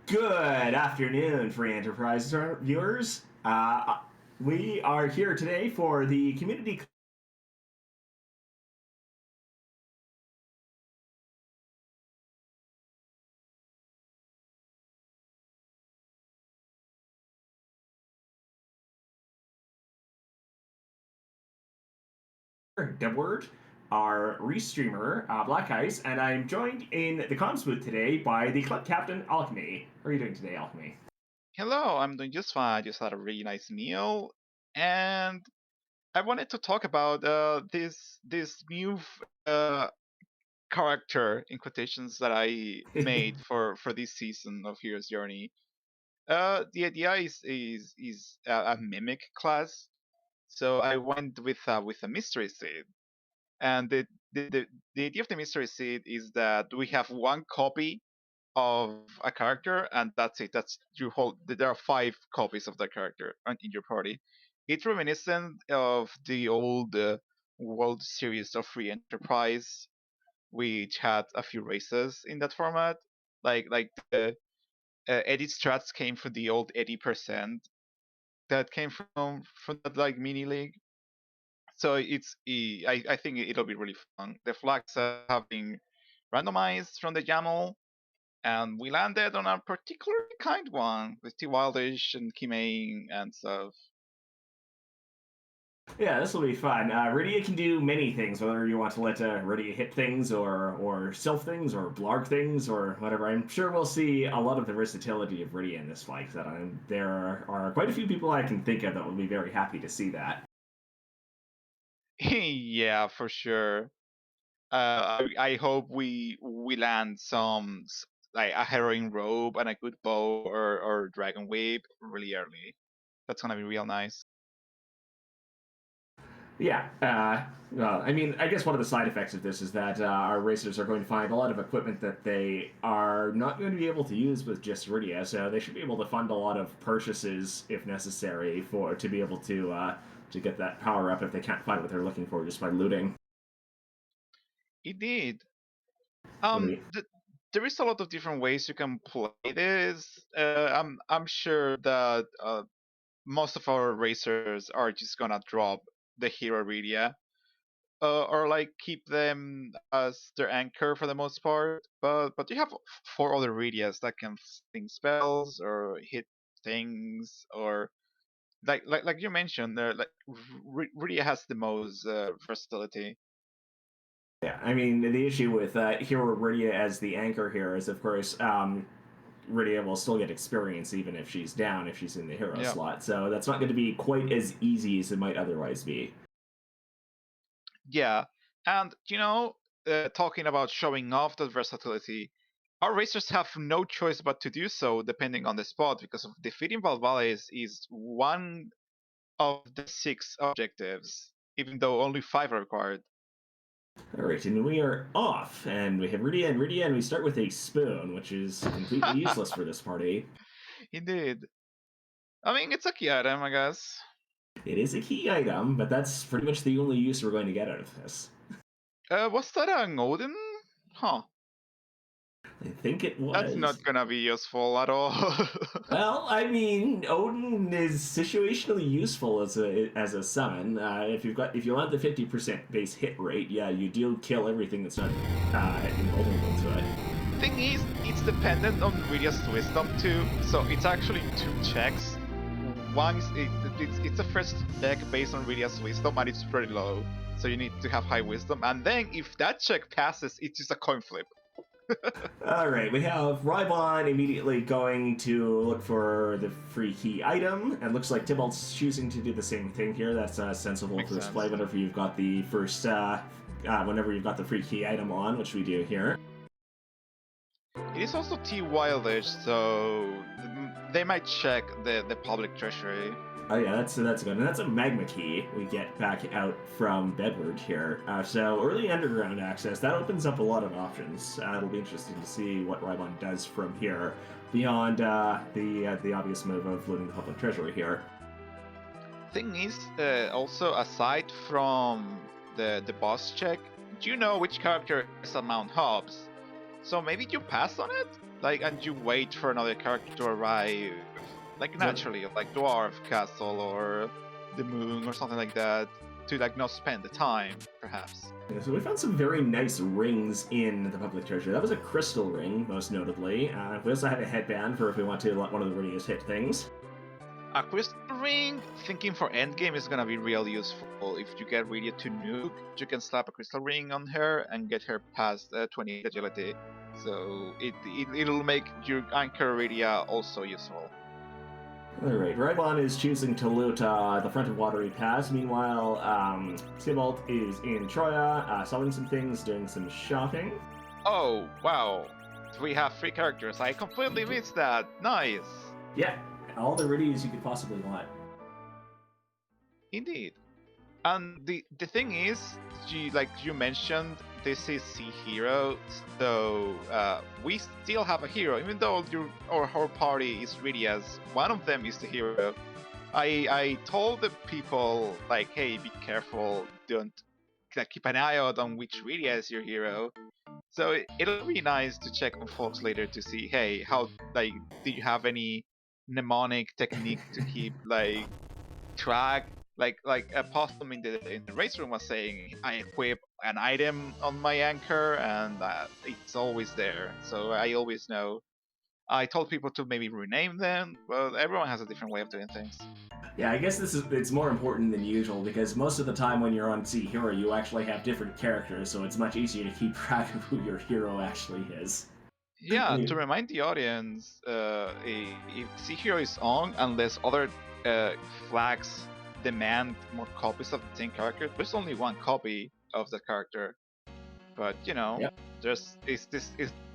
Good afternoon, Free Enterprise viewers. We are here today for the community Debward, our restreamer, Black Ice, and I'm joined in the comms booth today by the club captain, Alchemie. How are you doing today, Alchemie? Hello, I'm doing just fine. Just had a really nice meal, and I wanted to talk about this new uh, character in quotations that I made for this season of Hero's Journey. The idea is a mimic class, so I went with a mystery seed, and the idea of the mystery seed is that we have one copy of a character, and that's it. That's your whole. There are 5 copies of that character in your party. It's reminiscent of the old World Series of Free Enterprise, which had a few races in that format. Like the edit strats came from the old 80% that came from that like mini league. So I think it'll be really fun. The flags have been randomized from the YAML, and we landed on a particularly kind one with T Wildish and Kimei and stuff. Yeah, this will be fun. Rydia can do many things, whether you want to let Rydia hit things or self things or blog things or whatever. I'm sure we'll see a lot of the versatility of Rydia in this fight. That there are quite a few people I can think of that will be very happy to see that. Yeah, for sure. I hope we land like a heroine robe and a good bow or dragon whip really early. That's gonna be real nice. Yeah. Well, I mean, I guess one of the side effects of this is that our racers are going to find a lot of equipment that they are not going to be able to use with just Rydia, so they should be able to fund a lot of purchases if necessary for to be able to get that power up if they can't find what they're looking for just by looting. It did. What do we? There is a lot of different ways you can play this. I'm sure that most of our racers are just gonna drop the hero Rydia or like keep them as their anchor for the most part. But you have 4 other Rydias that can sling spells or hit things, or like you mentioned, there like Rydia has the most versatility. Yeah, I mean the issue with Hero Rydia as the anchor here is, of course, Rydia will still get experience even if she's down if she's in the hero Yeah, slot. So that's not going to be quite as easy as it might otherwise be. yeah, and talking about showing off that versatility. Our racers have no choice but to do so depending on the spot because of defeating Valvales is one of the 6 objectives, even though only 5 are required. All right, and we are off, and we have Rydia, and we start with a spoon, which is completely useless for this party. Indeed. I mean, it's a key item, I guess. It is a key item, but that's pretty much the only use we're going to get out of this. Was that an Odin? Huh. I think it That's was. not gonna be useful at all. Well, I mean, Odin is situationally useful as a summon. If you want the 50% base hit rate, yeah, you do kill everything that's not invulnerable to it. Thing is, it's dependent on Rydia's wisdom too, so it's actually 2 checks. It's a first check based on Rydia's wisdom, and it's pretty low, so you need to have high wisdom. And then if that check passes, it's just a coin flip. All right, we have Rybon immediately going to look for the free key item, and looks like Tybalt's choosing to do the same thing here. That's sensible Makes first play sense. whenever you've got the whenever you've got the free key item on, which we do here. It is also T Wildish, so they might check the public treasury. Oh yeah, that's good, and that's a magma key we get back out from Bedward here. So early underground access that opens up a lot of options. It'll be interesting to see what Rybon does from here, beyond the obvious move of looting the public treasury here. Thing is, also aside from the boss check, do you know which character is a Mount Hobbs? So maybe you pass on it, like, and you wait for another character to arrive, like naturally, like Dwarf Castle or the Moon or something like that, to like not spend the time, perhaps. Yeah, so we found some very nice rings in the public treasure. That was a crystal ring, most notably. We also have a headband for if we want to let one of the Ridias hit things. A crystal ring, thinking for endgame, is gonna be real useful. If you get Rydia to nuke, you can slap a crystal ring on her and get her past 20 agility. So it'll make your anchor Rydia also useful. Alright, Raibon is choosing to loot the front of Watery Pass. Meanwhile, Tybalt is in Troya, selling some things, doing some shopping. Oh, wow. We have 3 characters. I completely missed that. Nice. Yeah, all the Ridias you could possibly want. Indeed. And the thing is, like you mentioned, this is C hero, so we still have a hero, even though our whole party is Ridias. One of them is the hero. I told the people like, hey, be careful, don't keep an eye out on which Rydia is your hero. So it'll be nice to check on folks later to see, hey, how like do you have any mnemonic technique to keep like track? Like a possum in the race room was saying, I equip an item on my anchor and it's always there. So I always know. I told people to maybe rename them, but everyone has a different way of doing things. Yeah, I guess it's more important than usual because most of the time when you're on C Hero, you actually have different characters, so it's much easier to keep track of who your hero actually is. Yeah, to remind the audience, if C Hero is on, unless other flags demand more copies of the same character, there's only one copy of the character. But you know, Yep. there's is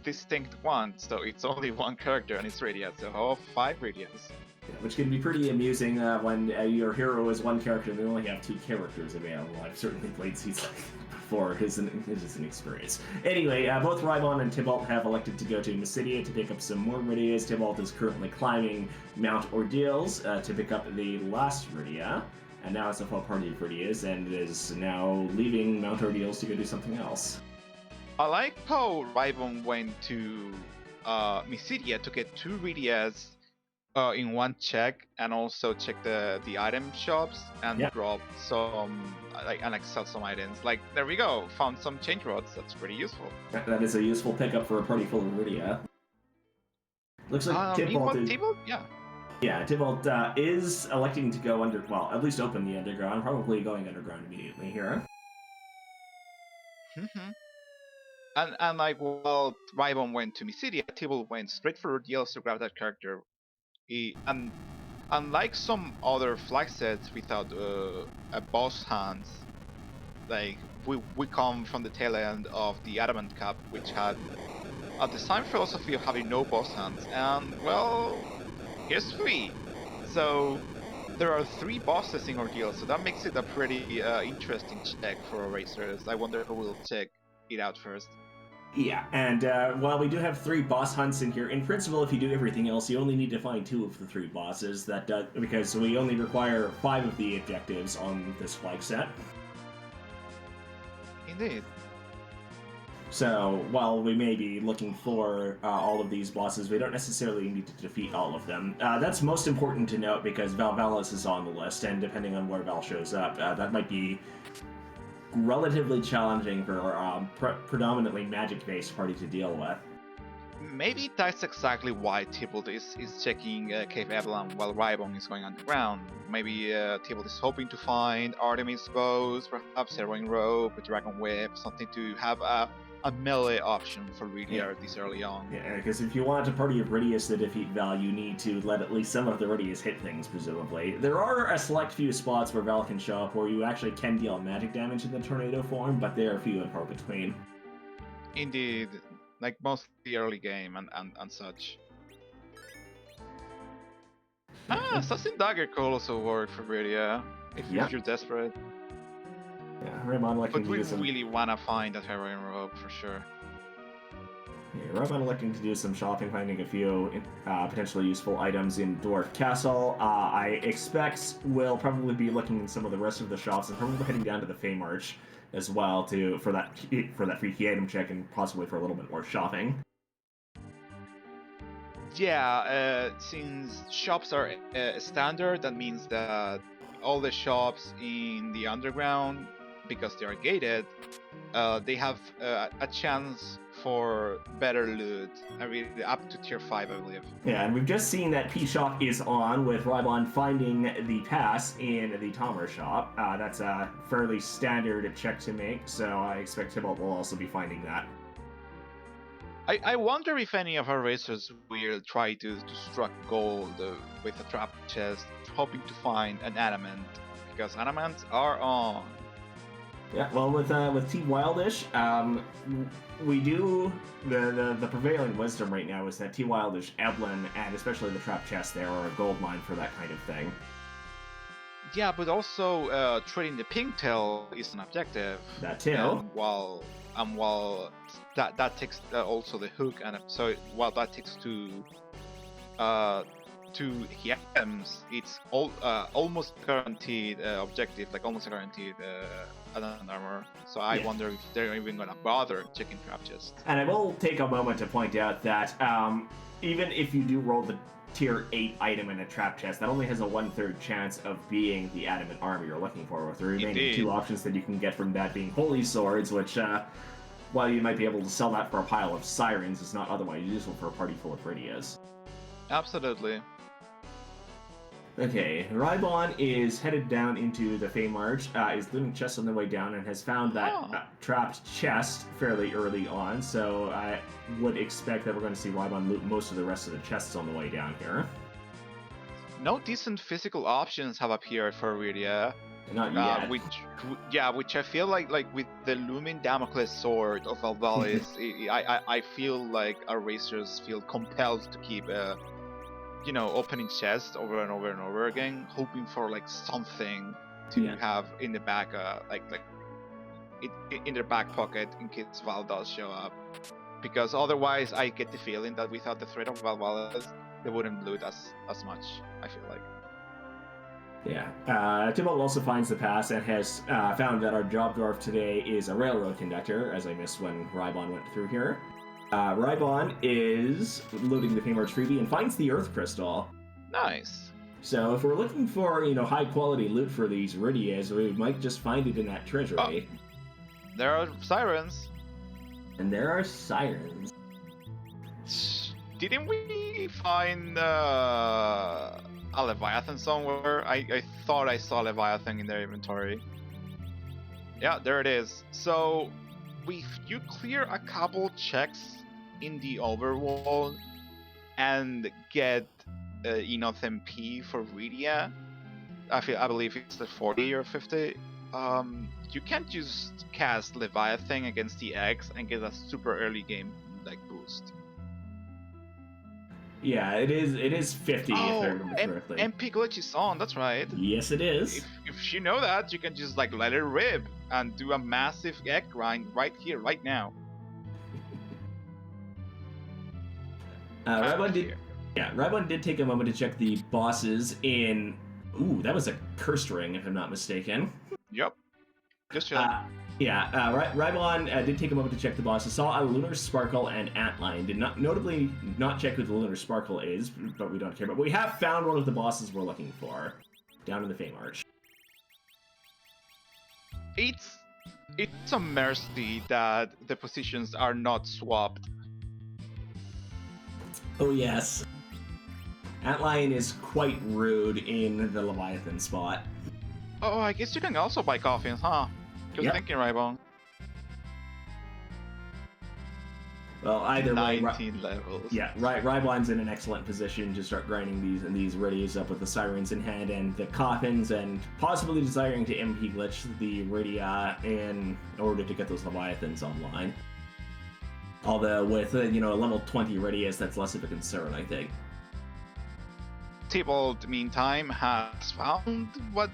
distinct one, so it's only one character and it's Rydia. So 5 Rydias. Yeah, which can be pretty amusing when your hero is one character and they only have 2 characters available. I've certainly played seeds like that before. It is an experience. Anyway, both Raibon and Tybalt have elected to go to Mysidia to pick up some more Rydias. Tybalt is currently climbing Mount Ordeals to pick up the last Rydia, and now it's a full party of Rydias, and is now leaving Mount Ordeals to go do something else. I like how Raibon went to Mysidia to get 2 Rydias in one check, and also check the item shops and drop some and sell some items. Like, there we go, found some change rods. That's pretty useful. That is a useful pickup for a party full of Rydia. Looks like Tybalt is... Yeah, Tybalt is electing to go at least open the underground, probably going underground immediately here. And like, while Raibon went to Mysidia, Tybalt went straight for Ordeals to grab that character. And unlike some other flag sets without a boss hands, like we come from the tail end of the Adamant Cup, which had a design philosophy of having no boss hands, and well, here's 3. So there are 3 bosses in Ordeal, so that makes it a pretty interesting check for racers. I wonder who will check it out first. Yeah, and while we do have 3 boss hunts in here, in principle, if you do everything else, you only need to find 2 of the 3 bosses. Because we only require 5 of the objectives on this flag set. Indeed. So, while we may be looking for all of these bosses, we don't necessarily need to defeat all of them. That's most important to note because Valvalis is on the list, and depending on where Val shows up, that might be relatively challenging for predominantly magic-based party to deal with. Maybe that's exactly why Tybalt is checking Cave Avalon while Raibon is going underground. Maybe Tybalt is hoping to find Artemis bows, perhaps Heroine Rope, a Dragon Whip, something to have a melee option for Rydia this early on. Yeah, because if you want a party of Rydias to defeat Val, you need to let at least some of the Rydias hit things, presumably. There are a select few spots where Val can show up where you actually can deal magic damage in the tornado form, but they are few and far between. Indeed, like most of the early game and such. Assassin Dagger could also work for Rydia, if you're desperate. Yeah, Raibon electing but to we do some... really want to find that Heroine Rope for sure. Yeah, Raibon electing to do some shopping, finding a few potentially useful items in Dwarf Castle. I expect we'll probably be looking in some of the rest of the shops and probably heading down to the Fame Arch as well for that free key item check and possibly for a little bit more shopping. Yeah, since shops are standard, that means that all the shops in the underground, because they are gated, they have a chance for better loot. I mean, up to tier 5, I believe. Yeah, and we've just seen that P shop is on with Rybon finding the pass in the Tomer shop. That's a fairly standard check to make, so I expect Tybalt will also be finding that. I wonder if any of our racers will try to struck gold with a trap chest, hoping to find an adamant, because adamants are on. Yeah, well, with Team Wildish, we do the prevailing wisdom right now is that Team Wildish, Eblin, and especially the trap chest there are a gold mine for that kind of thing. Yeah, but also trading the pigtail is an objective. That too. And while that takes also the hook, and so while that takes two items, it's almost guaranteed objective, like almost guaranteed an armor. So I wonder if they're even gonna bother checking trap chest. And I will take a moment to point out that even if you do roll the tier 8 item in a trap chest, that only has a 1/3 chance of being the adamant armor you're looking for, with the remaining two options that you can get from that being holy swords, which while you might be able to sell that for a pile of sirens, it's not otherwise useful for a party full of Rydias. Absolutely. Okay, Rybon is headed down into the Fey March, is looting chests on the way down, and has found that trapped chest fairly early on, so I would expect that we're going to see Rybon loot most of the rest of the chests on the way down here. No decent physical options have appeared for Rydia. Not yet. Which I feel like with the looming Damocles sword of Valvalis, I feel like our racers feel compelled to keep opening chests over and over and over again, hoping for like something to have in the back, in their back pocket in case Val does show up. Because otherwise, I get the feeling that without the threat of Valvalis, they wouldn't loot as much. I feel like. Yeah. Tybalt also finds the pass and has found that our job dwarf today is a railroad conductor, as I missed when Rybon went through here. Rybon is looting the Feymarch freebie and finds the Earth Crystal. Nice. So if we're looking for, high quality loot for these Rydias, we might just find it in that treasury. Oh, there are sirens. And there are sirens. Didn't we find a Leviathan somewhere? I thought I saw Leviathan in their inventory. Yeah, there it is. So, if you clear a couple checks in the overworld and get enough MP for Rydia, I believe it's the 40 or 50, you can't just cast Leviathan against the X and get a super early game boost. Yeah, it is 50 if I remember correctly. MP glitch is on, that's right. Yes, it is. If you know that, you can just let it rip and do a massive egg grind right here, right now. Rybon did take a moment to check the bosses in... Ooh, that was a cursed ring, if I'm not mistaken. Yep. Just chill. Rybon did take a moment to check the bosses, saw a Lunar Sparkle and Antline. Did notably not check who the Lunar Sparkle is, but we don't care. But we have found one of the bosses we're looking for, down in the Feymarch. It's a mercy that the positions are not swapped. Oh yes. Antline is quite rude in the Leviathan spot. Oh, I guess you can also buy coffins, huh? Good thinking, Rybon. Well, either way, 19 levels. Yeah, Rybon's in an excellent position to start grinding these Rydias up with the Sirens in hand and the Coffins, and possibly desiring to MP glitch the Rydia in order to get those Leviathans online. Although with a level 20 Rydias, that's less of a concern, I think. Tybalt, meantime, has found what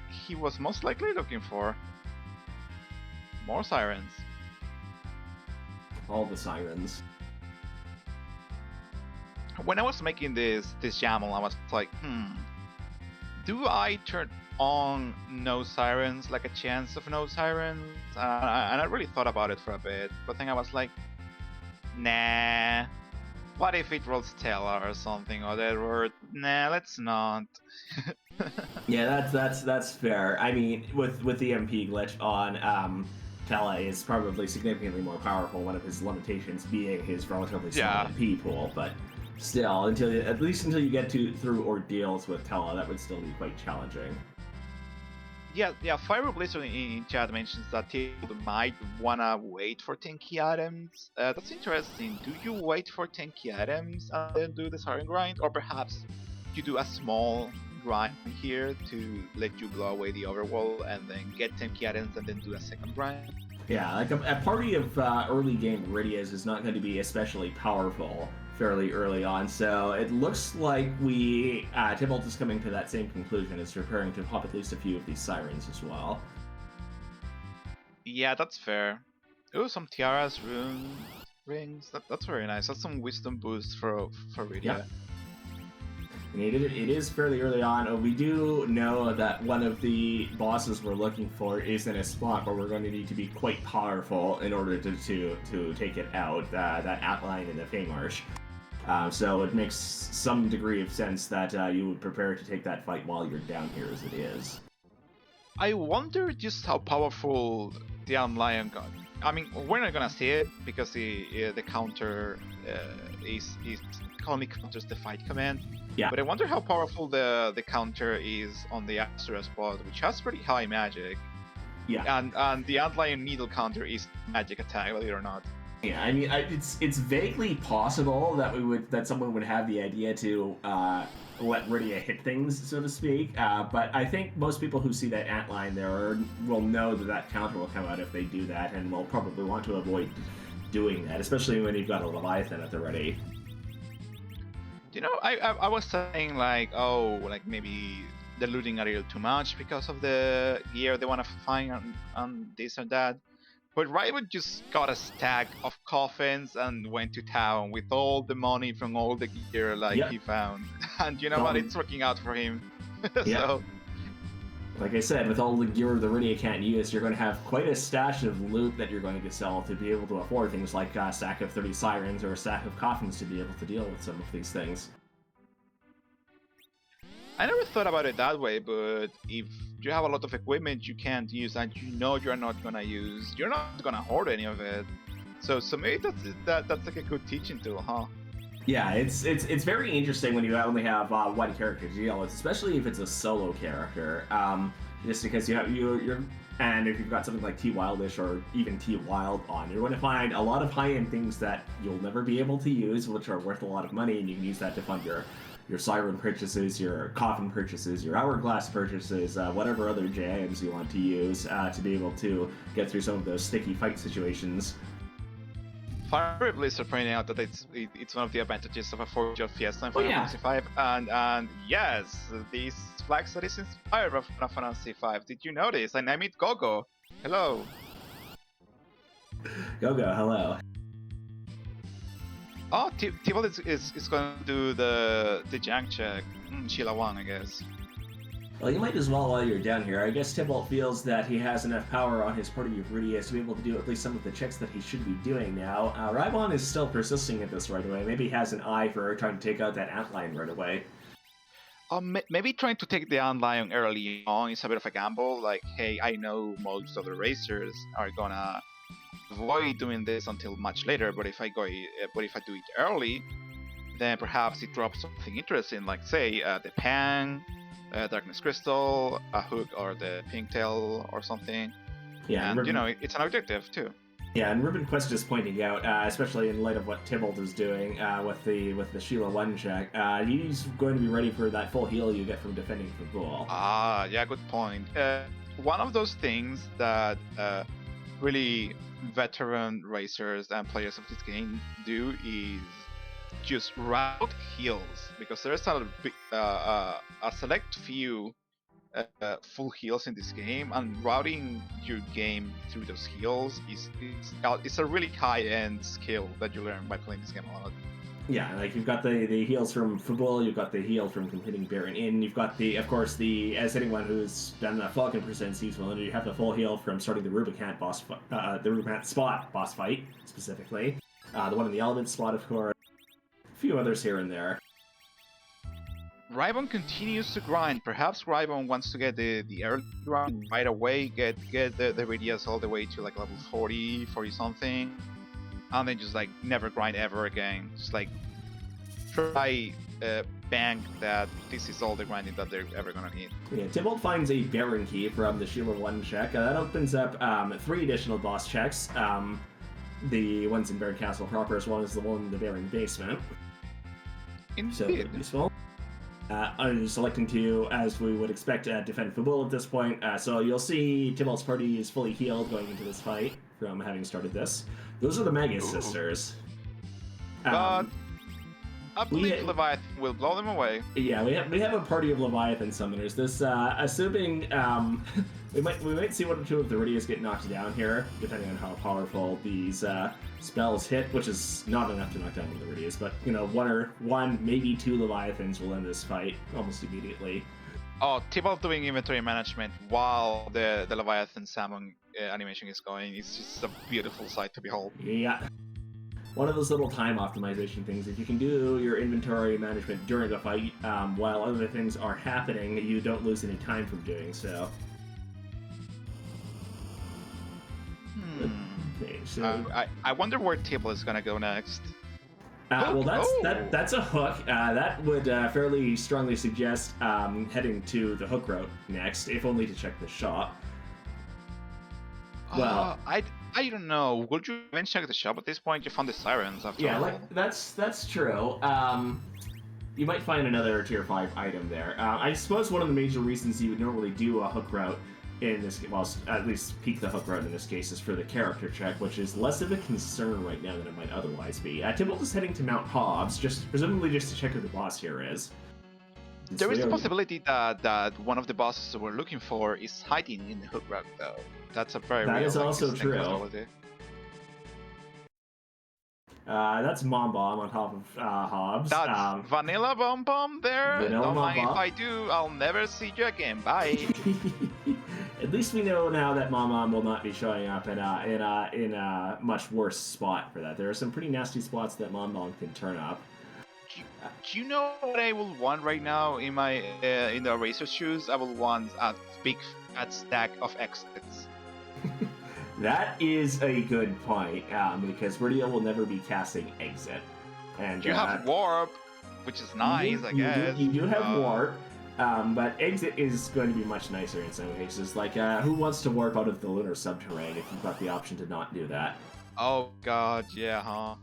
he was most likely looking for. More sirens. All the sirens. When I was making this YAML, I was like, do I on no sirens, like a chance of no sirens, and I really thought about it for a bit, but then I was like, nah. What if it rolls Stella or something, or that word? Nah, let's not. Yeah, that's fair. I mean, with the MP glitch on Tela is probably significantly more powerful. One of his limitations being his relatively small MP pool, but still, at least until you get through ordeals with Tela, that would still be quite challenging. Yeah. Fire Blizzard in chat mentions that people might wanna wait for 10 key items. That's interesting. Do you wait for 10 key items and then do the siren grind, or perhaps you do a small grind here to let you blow away the overwall and then get 10 key items and then do a second grind? Yeah, like a party of early game Iridias is not going to be especially powerful fairly early on, so it looks like Tybalt is coming to that same conclusion, is preparing to pop at least a few of these sirens as well. Yeah, that's fair. Ooh, some tiaras, rings. That's very nice. That's some wisdom boost for Iridia. Yep. And it is fairly early on. We do know that one of the bosses we're looking for is in a spot where we're going to need to be quite powerful in order to take it out, that outline in the Feymarsh. So it makes some degree of sense that you would prepare to take that fight while you're down here as it is. I wonder just how powerful the Lion got. I mean, we're not gonna see it because the counter is only counters the fight command. Yeah. But I wonder how powerful the counter is on the Asura spot, which has pretty high magic. Yeah. And the Antlion Needle counter is magic attack, believe it or not. Yeah, I mean, it's vaguely possible that someone would have the idea to let Rydia hit things, so to speak. But I think most people who see that antline there will know that counter will come out if they do that, and will probably want to avoid doing that, especially when you've got a Leviathan at the ready. You know, I was saying like, oh, like maybe they're looting a little too much because of the gear they want to find on this or that. But Rywood just got a stack of coffins and went to town with all the money from all the gear he found. And you know what? It's working out for him. So, like I said, with all the gear the Rydia can't use, you're going to have quite a stash of loot that you're going to sell to be able to afford things like a stack of 30 sirens or a stack of coffins to be able to deal with some of these things. I never thought about it that way, but if you have a lot of equipment you can't use and you know you're not gonna use, you're not gonna hoard any of it. So maybe that's like a good teaching tool, huh? Yeah, it's very interesting when you only have one character to deal with, especially if it's a solo character. Just because you're and if you've got something like T Wildish or even T Wild on, you're going to find a lot of high-end things that you'll never be able to use, which are worth a lot of money, and you can use that to fund your siren purchases, your coffin purchases, your hourglass purchases, whatever other jams you want to use to be able to get through some of those sticky fight situations. Fire Blizzard pointing out that it's one of the advantages of a 4G Fiesta in Final Fantasy V, and yes, these flags that is inspired by Final Fantasy V. Did you notice? And I meet Gogo. Hello. Gogo, hello. Oh, Tybalt is going to do the junk check. Sheila 1, I guess. Well, you might as well while you're down here. I guess Tybalt feels that he has enough power on his party of Rydias to be able to do at least some of the checks that he should be doing now. Raibon is still persisting at this right away. Maybe he has an eye for trying to take out that antlion right away. Maybe trying to take the antlion early on is a bit of a gamble. Like, hey, I know most of the racers are gonna avoid doing this until much later, but if I do it early, then perhaps it drops something interesting, like say the Pang, Darkness Crystal, a Hook, or the Pinktail or something. Yeah, and it's an objective too. Yeah, and Ruben Quest is pointing out, especially in light of what Tybalt is doing with the Sheila 1 check, he's going to be ready for that full heal you get from defending the goal. Yeah, good point. One of those things that really veteran racers and players of this game do is just route heals, because there's a select few full heals in this game, and routing your game through those heals is a really high-end skill that you learn by playing this game a lot. Yeah, like you've got the heals from Fabul, you've got the heal from completing Baron Inn, you've got of course, as anyone who's done a Falcon percent sees well, you have the full heal from starting the Rubicant the Rubicant spot boss fight specifically, the one in the Element spot, of course, a few others here and there. Rybon continues to grind. Perhaps Rybon wants to get the early grind right away, get the Viridias all the way to like level 40 something, and then just like never grind ever again. Just like try bank that this is all the grinding that they're ever gonna need. Yeah, Tybalt finds a Baron key from the Sheila 1 check. That opens up 3 additional boss checks. The ones in Baron Castle proper, as well as the one in the Baron basement. Indeed. So useful. I'm selecting to, as we would expect, defend Fabul at this point. So you'll see Tybalt's party is fully healed going into this fight from having started this. Those are the Magus sisters. But I believe Leviathan will blow them away. Yeah, we have a party of Leviathan summoners. This, assuming we might see one or two of the Viridias get knocked down here, depending on how powerful these spells hit, which is not enough to knock down one of the Viridias, but one maybe 2 Leviathans will end this fight almost immediately. Oh, Tybalt doing inventory management while the Leviathan Salmon animation is going is just a beautiful sight to behold. Yeah. One of those little time optimization things. If you can do your inventory management during a fight while other things are happening, you don't lose any time from doing so. Okay, so I wonder where Tybalt is gonna go next. Well, that's a hook. That would fairly strongly suggest heading to the hook route next, if only to check the shop. Well, I don't know. Would you even check the shop at this point? You found the sirens after all. Like that's true. You might find another tier 5 item there. I suppose one of the major reasons you would normally do a hook route in this, well, at least peek the hook route in this case, is for the character check, which is less of a concern right now than it might otherwise be. Tybalt is heading to Mount Hobbs, presumably just to check who the boss here is. There is a possibility that one of the bosses we're looking for is hiding in the hook route, though. That's a very that real, is also true. Possibility. That's Mom Bomb on top of Hobbs. That's Vanilla Bomb Bomb there. Vanilla Don't Mom mind Bomb. if I do. I'll never see you again. Bye. At least we know now that Mom Bomb will not be showing up in a much worse spot for that. There are some pretty nasty spots that Mom Bomb can turn up. Do you know what I will want right now in my in the Razor shoes? I will want a big fat stack of exits. That is a good point, because Rydia will never be casting Exit. And you have Warp, which is nice, I guess. You do have Warp, but Exit is going to be much nicer in some cases. Like, who wants to warp out of the lunar subterrane if you've got the option to not do that? Oh god, yeah, huh?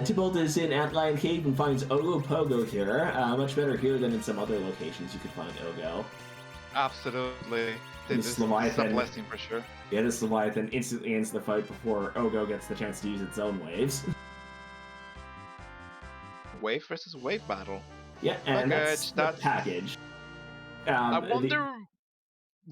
Tybalt is in Antlion Cave and finds Ogo Pogo here. Much better here than in some other locations you could find Ogo. Absolutely. This is a blessing for sure. Yeah, this Leviathan instantly ends the fight before Ogo gets the chance to use its own waves. Wave versus wave battle. Yeah, and that's the package. I wonder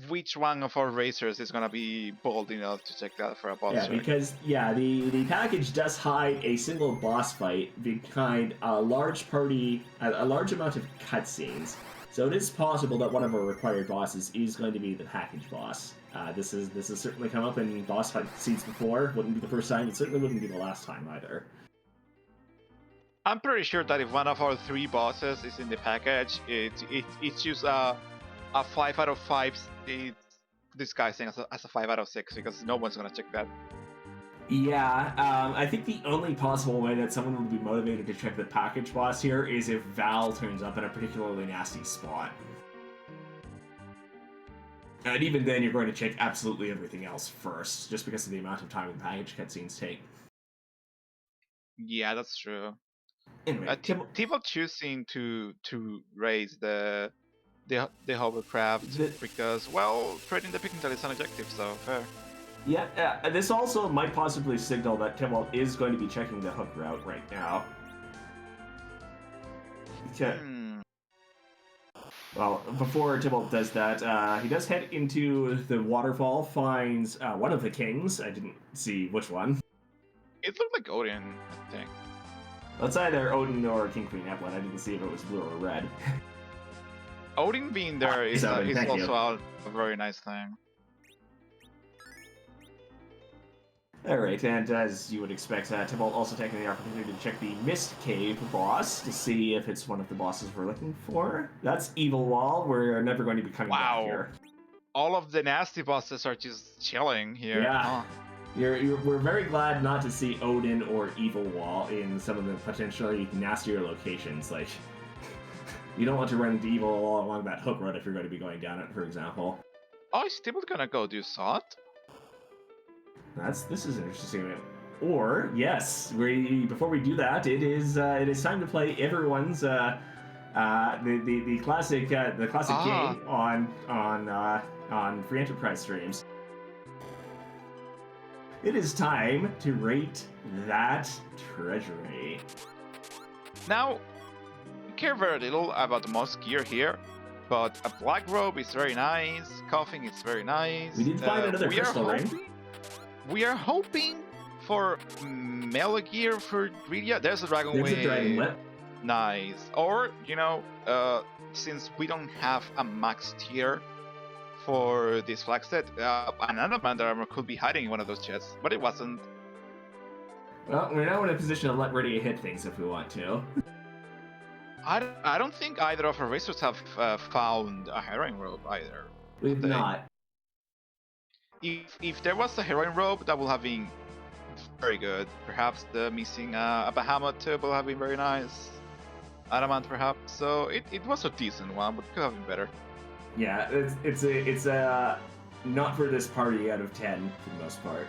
which one of our racers is gonna be bold enough to check that for a boss. Yeah, because the package does hide a single boss fight behind a large party, a large amount of cutscenes. So it is possible that one of our required bosses is going to be the package boss. This has certainly come up in boss fight scenes before. Wouldn't be the first time. It certainly wouldn't be the last time either. I'm pretty sure that if one of our 3 bosses is in the package, it's just a 5 out of 5 disguising as a 5 out of 6 because no one's gonna check that. Yeah, I think the only possible way that someone would be motivated to check the package boss here is if Val turns up in a particularly nasty spot. And even then, you're going to check absolutely everything else first, just because of the amount of time the package cutscenes take. Yeah, that's true. Anyway, Tybalt choosing to raise the hovercraft because, well, trading the picking is an objective, so fair. Yeah, this also might possibly signal that Tybalt is going to be checking the hook route right now. Okay. Well, before Tybalt does that, he does head into the waterfall, finds one of the kings. I didn't see which one. It looked like Odin, I think. It's either Odin or King Queen Evelyn. I didn't see if it was blue or red. Odin being there is Odin, thank you. also a very nice thing. Alright, and as you would expect, Tybalt also taking the opportunity to check the Mist Cave boss to see if it's one of the bosses we're looking for. That's Evil Wall. We're never going to be coming back here. All of the nasty bosses are just chilling here. Yeah. We're very glad not to see Odin or Evil Wall in some of the potentially nastier locations. Like, you don't want to run into Evil Wall along that hook road if you're going to be going down it, for example. Oh, is Tybalt gonna go do Sot? This is interesting. Or yes, before we do that, it is time to play everyone's the classic game on Free Enterprise streams. It is time to rate that treasury. Now, we care very little about the most gear here, but a black robe is very nice. Coughing is very nice. We did find another crystal ring. We are hoping for melee gear for Rydia. There's a dragon There's whip. a dragon whip. Nice. Or, since we don't have a max tier for this flag set, an adamant armor could be hiding in one of those chests, but it wasn't. Well, we're now in a position to let Rydia hit things if we want to. I don't think either of our racers have found a heroine robe either. We've not. If there was a heroine robe, that would have been very good. Perhaps the missing a Bahamut tube would have been very nice. Adamant perhaps. So it was a decent one, but it could have been better. Yeah, it's a not for this party out of 10 for the most part.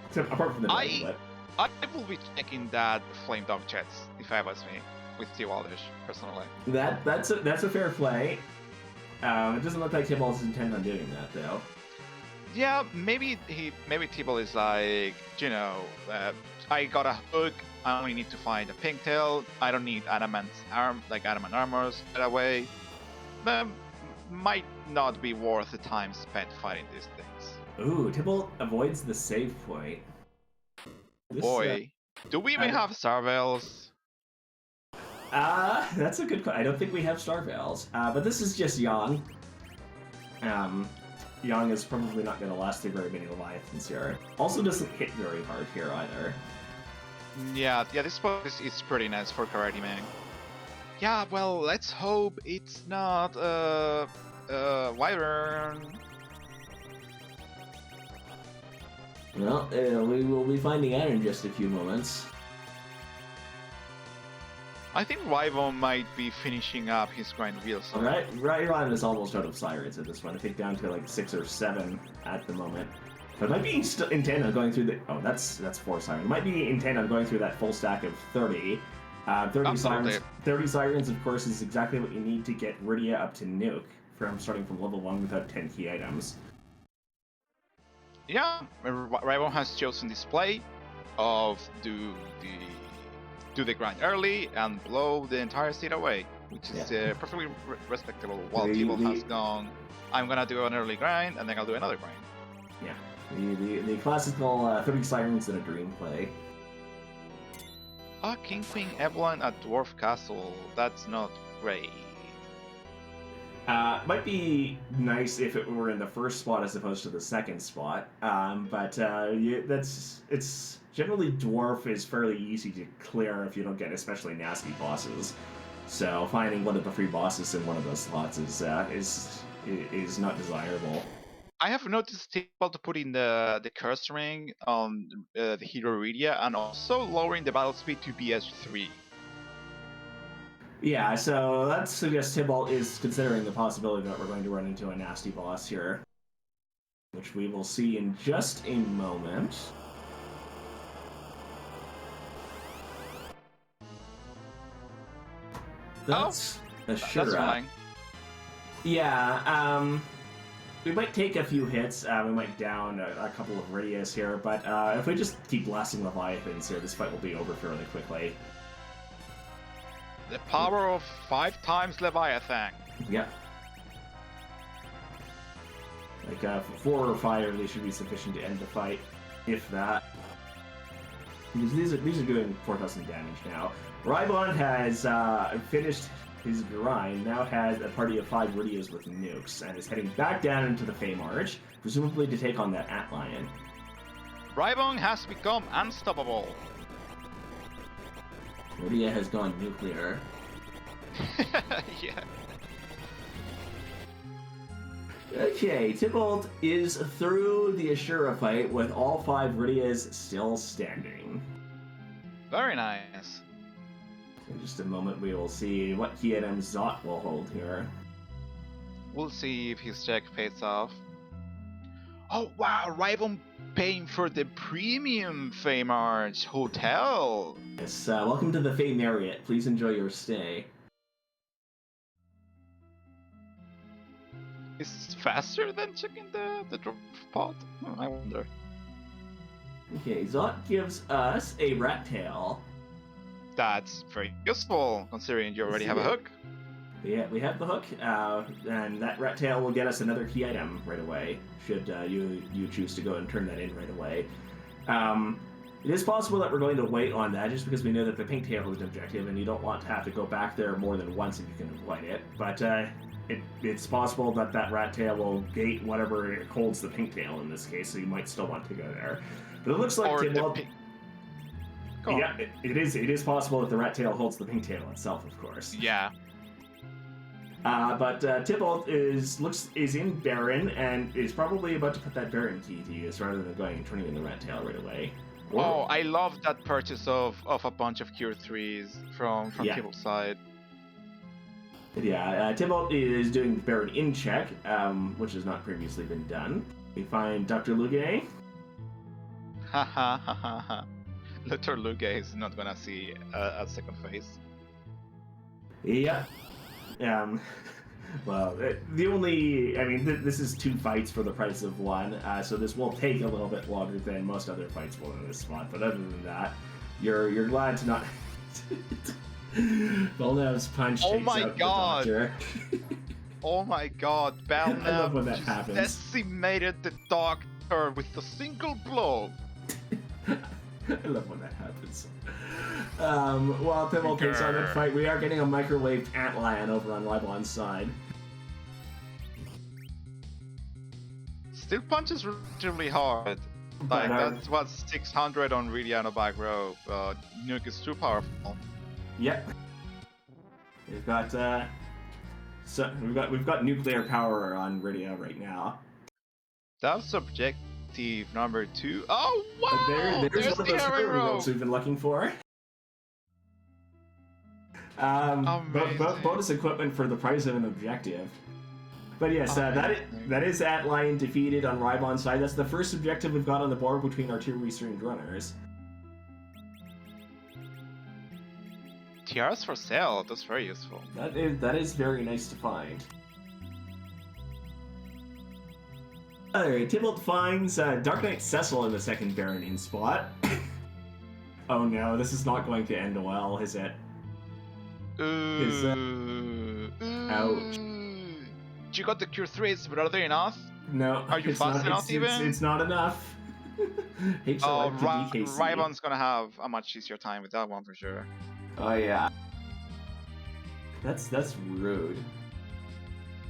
Except apart from the dragon whip. I will be checking that flame dog chest if I was me with T. Waldish personally. That's a fair play. It doesn't look like Tybalt is intending on doing that though. Yeah, maybe Tybalt is like, I got a hook. I only need to find a pigtail. I don't need adamant armors right away. Might not be worth the time spent fighting these things. Ooh, Tybalt avoids the save point. Boy, do we even have Starvales? That's a good question. I don't think we have Starvales, but this is just Yang. Yang is probably not going to last through very many Leviathans here. Also doesn't hit very hard here either. Yeah, this spot is pretty nice for Karate Man. Yeah, well, let's hope it's not Wyvern. Well, we will be finding out in just a few moments. I think Wyvern might be finishing up his grind real soon. Alright, Ryan is almost out of sirens at this point. I think down to like 6 or 7 at the moment. But it might be intent on going through the... Oh, that's 4 sirens. It might be intent on going through that full stack of 30. 30 sirens, of course, is exactly what you need to get Rydia up to Nuke from starting from level 1 without 10 key items. Yeah, Wyvern has chosen this play of do the grind early and blow the entire seed away, which is perfectly respectable. While Tybalt has gone, I'm gonna do an early grind and then I'll do another grind. Yeah, the classical 30 sirens in a dream play. King Queen Evelyn at Dwarf Castle. That's not great. Might be nice if it were in the first spot as opposed to the second spot, but it's generally dwarf is fairly easy to clear if you don't get especially nasty bosses. So finding one of the free bosses in one of those slots is not desirable. I have noticed people to put in the curse ring on the hero Rydia and also lowering the battle speed to BS3. Yeah, so that suggests Tybalt is considering the possibility that we're going to run into a nasty boss here, which we will see in just a moment. That's a Shura. That's Yeah, we might take a few hits, we might down a couple of Rydias here, but if we just keep blasting Leviathans here, this fight will be over fairly quickly. The power of 5 times Leviathan. Yep. Like 4 or 5 of these should be sufficient to end the fight, if that. Because these are doing 4,000 damage now. Rybon has finished his grind, now has a party of 5 Rydias with nukes, and is heading back down into the Fey March, presumably to take on that Atlion. Rybon has become unstoppable. Rydia has gone nuclear. Yeah. Okay, Tybalt is through the Ashura fight with all 5 Rydias still standing. Very nice. In just a moment, we will see what key items Zot will hold here. We'll see if his check pays off. Oh wow, Rybon paying for the premium Fey March hotel. Yes, welcome to the Fey Marriott. Please enjoy your stay. Is it faster than checking the drop pod? I wonder. Okay, Zot gives us a rat tail. That's very useful, considering you already have a hook. Yeah, we have the hook, and that rat tail will get us another key item right away, should you choose to go and turn that in right away. It is possible that we're going to wait on that, just because we know that the pink tail is an objective, and you don't want to have to go back there more than once if you can avoid it. But it's possible that that rat tail will gate whatever it holds the pink tail in this case, so you might still want to go there. But it looks like yeah, it is possible that the rat tail holds the pink tail itself, of course. Yeah. But Tybalt is in Baron and is probably about to put that Baron key to use rather than going and turning in the rat tail right away. Oh, I love that purchase of a bunch of Cure 3s from Yeah. Tybalt's side. Yeah, Tybalt is doing Baron in check, which has not previously been done. We find Dr. Luge. Ha ha ha ha ha. Dr. Luge is not gonna see a second phase. Yeah. Well, this is 2 fights for the price of 1, so this will take a little bit longer than most other fights will in this spot. But other than that, you're glad to not. Belnev's punch. Oh takes my out the God. doctor. Oh my god, I love when Belknap that just happens. decimated the doctor with a single blow. I love when that happens. While Tybalt takes on that fight, we are getting a microwaved Atlion over on Rybon's side. Still punches relatively hard. Like, that's what 600 on Rydia on a back row. Nuke is too powerful. Yep. We've got we've got nuclear power on Rydia right now. That's objective number 2. Oh wow! There's one of the those Harry hero remotes we've been looking for. Bonus equipment for the price of an objective. But yes, that is Atlion defeated on Rybon's side. That's the first objective we've got on the board between our 2 restreamed runners. Tiaras for sale. That's very useful. That is very nice to find. Alright, Tybalt finds Dark Knight Cecil in the second Baron in spot. Oh no, this is not going to end well, is it? Ouch. You got the Cure 3s, but are they enough? No. Are you fast enough even? It's not enough. Hate to like the DKC. Rybon's gonna have a much easier time with that one for sure. Oh yeah. That's rude.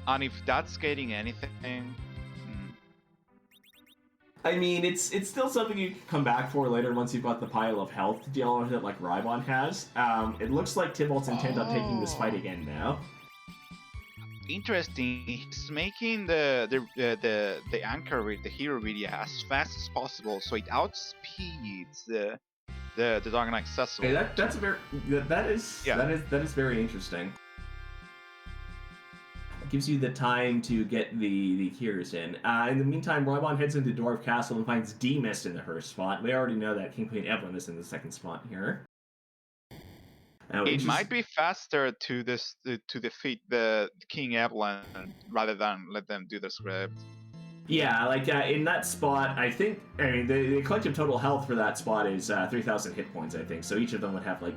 And if that's getting anything... I mean, it's still something you can come back for later once you've got the pile of health to deal with it like Rybon has. It looks like Tybalt's intent on taking this fight again now. Interesting. He's making the anchor with the hero Rydia as fast as possible, so it outspeeds the Dark Knight Cecil. Hey, that is very interesting. It gives you the time to get the cures in. In the meantime, Rybon heads into Dwarf Castle and finds D-Mist in the first spot. We already know that King Queen Evelyn is in the second spot here. It might be faster to defeat the King Evelyn rather than let them do the script. Yeah, like in that spot, the collective total health for that spot is 3,000 hit points, I think. So each of them would have like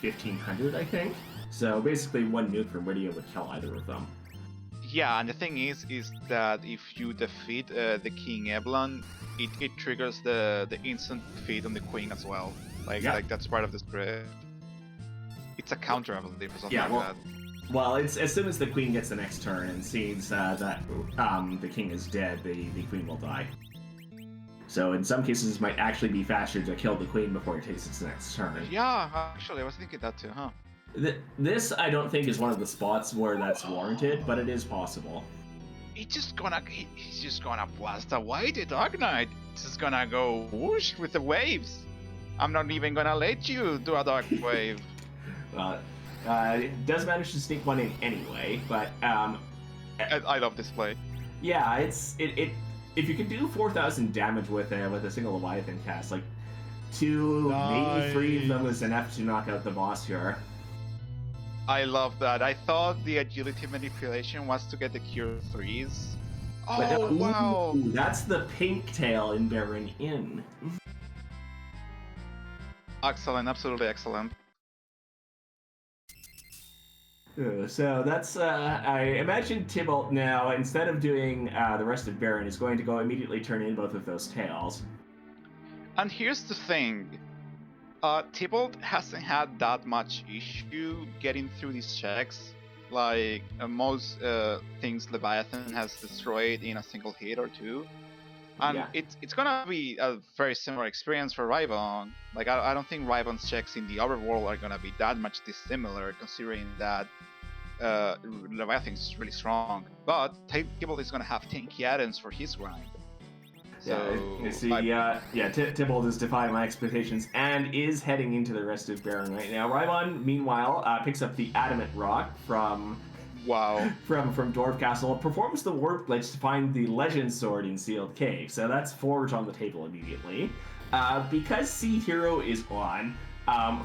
1,500, I think. So basically, one nuke from Rydia would kill either of them. Yeah, and the thing is that if you defeat the King Eblon, it triggers the instant defeat on the Queen as well. Like that's part of the script. It's a counter, I believe, or something like that. Well, it's as soon as the Queen gets the next turn and sees that the King is dead, the Queen will die. So in some cases, it might actually be faster to kill the Queen before it takes its next turn. Yeah, actually, I was thinking that too, huh? This, I don't think, is one of the spots where that's warranted, but it is possible. He's just gonna blast away the Dark Knight. It's just gonna go whoosh with the waves. I'm not even gonna let you do a Dark Wave. Well, it does manage to sneak one in anyway, but I love this play. Yeah, it if you can do 4,000 damage with a single Leviathan cast, like 2, maybe 3 of them is enough to knock out the boss here. I love that. I thought the agility manipulation was to get the cure 3s. Oh, wow! That's the pink tail in Baron Inn. Excellent, absolutely excellent. So that's, I imagine Tybalt now, instead of doing the rest of Baron, is going to go immediately turn in both of those tails. And here's the thing. Tybalt hasn't had that much issue getting through these checks. Like, most things Leviathan has destroyed in a single hit or two. And it's gonna be a very similar experience for Rybon. Like, I don't think Rybon's checks in the overworld are gonna be that much dissimilar, considering that Leviathan is really strong. But Tybalt is gonna have tanky items for his grind. So, Tybalt is defying my expectations and is heading into the rest of Baron right now. Rybon, meanwhile, picks up the Adamant Rock from Dwarf Castle, performs the Warp Blitz to find the Legend Sword in Sealed Cave. So that's Forge on the table immediately. Because Sea Hero is on,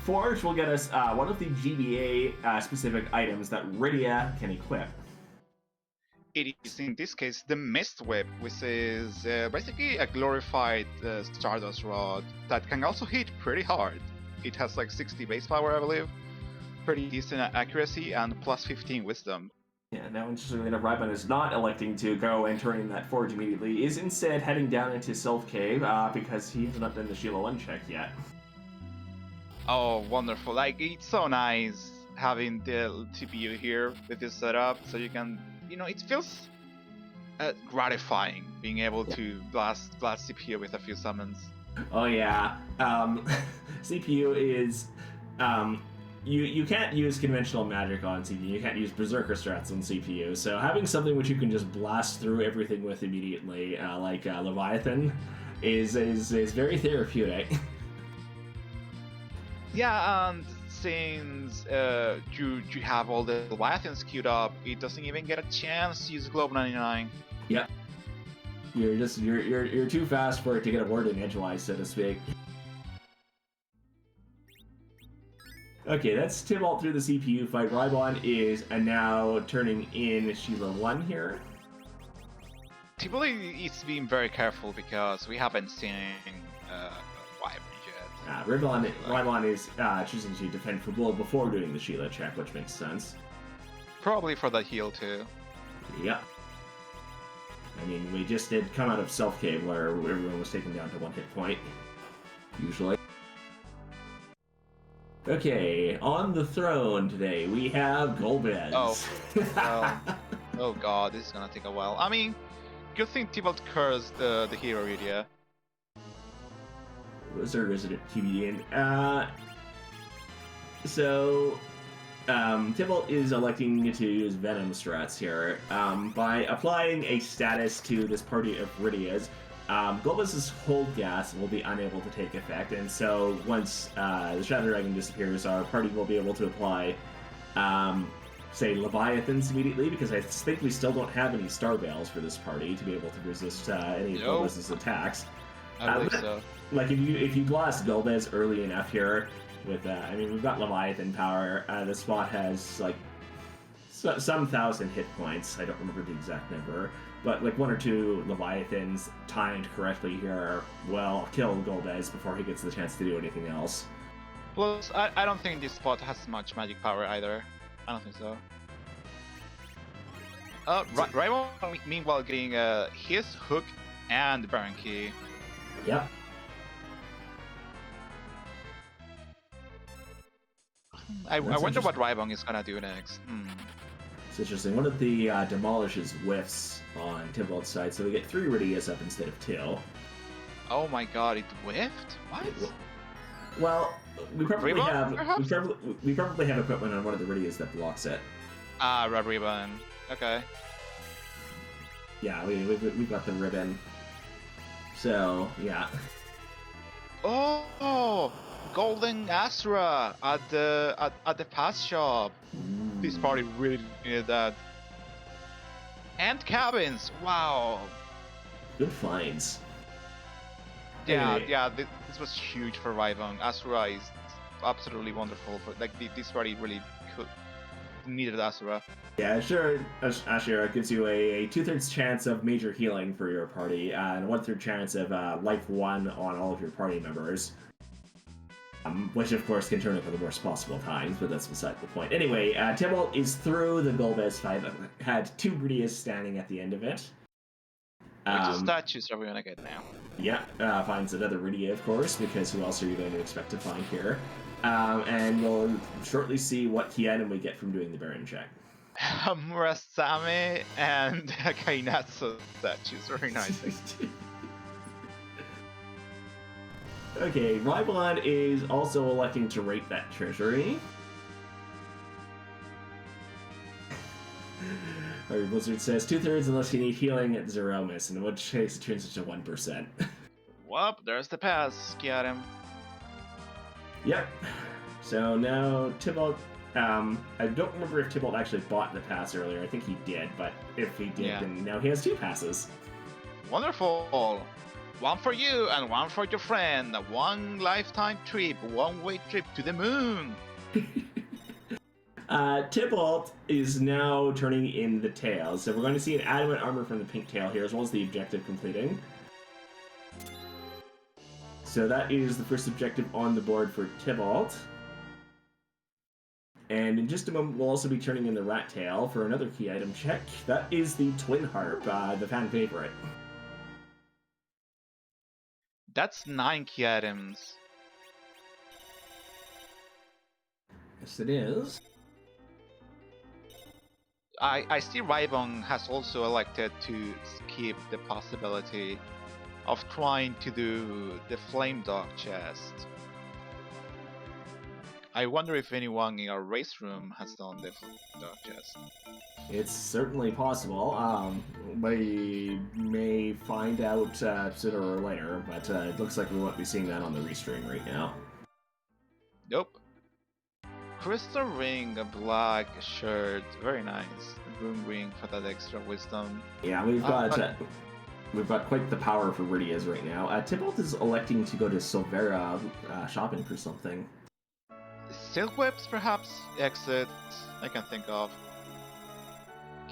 Forge will get us one of the GBA specific items that Rydia can equip. It is, in this case, the Mist Whip, which is basically a glorified Stardust Rod that can also hit pretty hard. It has like 60 base power, I believe, pretty decent accuracy, and plus 15 wisdom. Yeah, now interestingly enough, Rybon is not electing to go and turn in that Forge immediately, is instead heading down into Self Cave because he has not done the Sheila 1 check yet. Oh, wonderful. Like, it's so nice having the TPU here with this setup, so you can... it feels gratifying being able to blast CPU with a few summons. Oh yeah, CPU is you can't use conventional magic on CPU. You can't use Berserker strats on CPU. So having something which you can just blast through everything with immediately, like Leviathan, is very therapeutic. Yeah, and since you have all the Leviathans queued up, it doesn't even get a chance to use Globe 99. Yep. You're too fast for it to get a word in edgewise, so to speak. Okay, that's Tybalt through the CPU fight. Rybon is now turning in Sheila 1 here. Tybalt is being very careful because we haven't seen Wyvern yet. Rybon is choosing to defend for blow before doing the Sheila check, which makes sense. Probably for that heal too. Yep. I mean, we just did come out of Self Cave where everyone was taken down to 1 hit point, usually. Okay, on the throne today we have Golbez. Oh, well, oh god, this is gonna take a while. I mean, good thing Tybalt cursed the hero area. Was our resident TBD in? Tybalt is electing to use Venom strats here. By applying a status to this party of Rydias, Golbez's hold gas will be unable to take effect, and so once the Shadow Dragon disappears, our party will be able to apply, say, Leviathans immediately, because I think we still don't have any Star Veils for this party to be able to resist any of Golbez's attacks. I believe so. Like, if you blast Golbez early enough here, with we've got Leviathan power, this spot has, like, some thousand hit points. I don't remember the exact number, but like 1 or 2 Leviathans timed correctly here will kill Golbez before he gets the chance to do anything else. Plus, I don't think this spot has much magic power either. I don't think so. Rival, meanwhile, getting his hook and Baron Key. Yep. I wonder what Rybong is gonna do next. It's interesting. One of the demolishes whiffs on Tibalt's side, so we get 3 Ridias up instead of 2. Oh my god, it whiffed? What? Well, we probably Ribbon, have perhaps? we probably have equipment on one of the Ridias that blocks it. Red Ribbon. Okay. Yeah, we've got the ribbon. So yeah. Oh, Golden Astra at the pass shop. This party really needed that. And cabins. Wow. Good finds. Yeah, Anyway. yeah. This was huge for Rybong. Asura is absolutely wonderful. For like this party really needed Asura. Yeah, sure. Ashura gives you a 2/3 chance of major healing for your party, and a 1/3 chance of life 1 on all of your party members. Which, of course, can turn up at the worst possible times, but that's beside the point. Anyway, Tybalt is through the Golbez fight. Had 2 Bridias standing at the end of it. Which statues are we gonna get now? Yeah, finds another Ridia, of course, because who else are you going to expect to find here? And we'll shortly see what key item we get from doing the Baron check. Murasame and Kainatsu statues, very nice. Okay, Rybon is also electing to rate that treasury. Our Blizzard says 2/3 unless you need healing at 0 miss, in which case it turns into 1%. Well, there's the pass. Get him. Yep. So now Tybalt. I don't remember if Tybalt actually bought the pass earlier. I think he did, but if he did, then now he has 2 passes. Wonderful. One for you and one for your friend. One lifetime trip, one-way trip to the moon. Tybalt is now turning in the tail, so we're going to see an adamant armor from the pink tail here, as well as the objective completing. So that is the first objective on the board for Tybalt. And in just a moment, we'll also be turning in the rat tail for another key item check. That is the Twin Harp, the fan favorite. That's 9 key items. Yes, it is. I see Rybong has also elected to skip the possibility of trying to do the Flame Dog chest. I wonder if anyone in our race room has done the Flame Dog chest. It's certainly possible. We may find out sooner or later, but it looks like we won't be seeing that on the restream right now. Nope. Crystal ring, a black shirt, very nice. A boom ring for that extra wisdom. Yeah, we've got quite the power for Ridias right now. Tybalt is electing to go to Silvera shopping for something. Silk webs, perhaps? Exit, I can think of.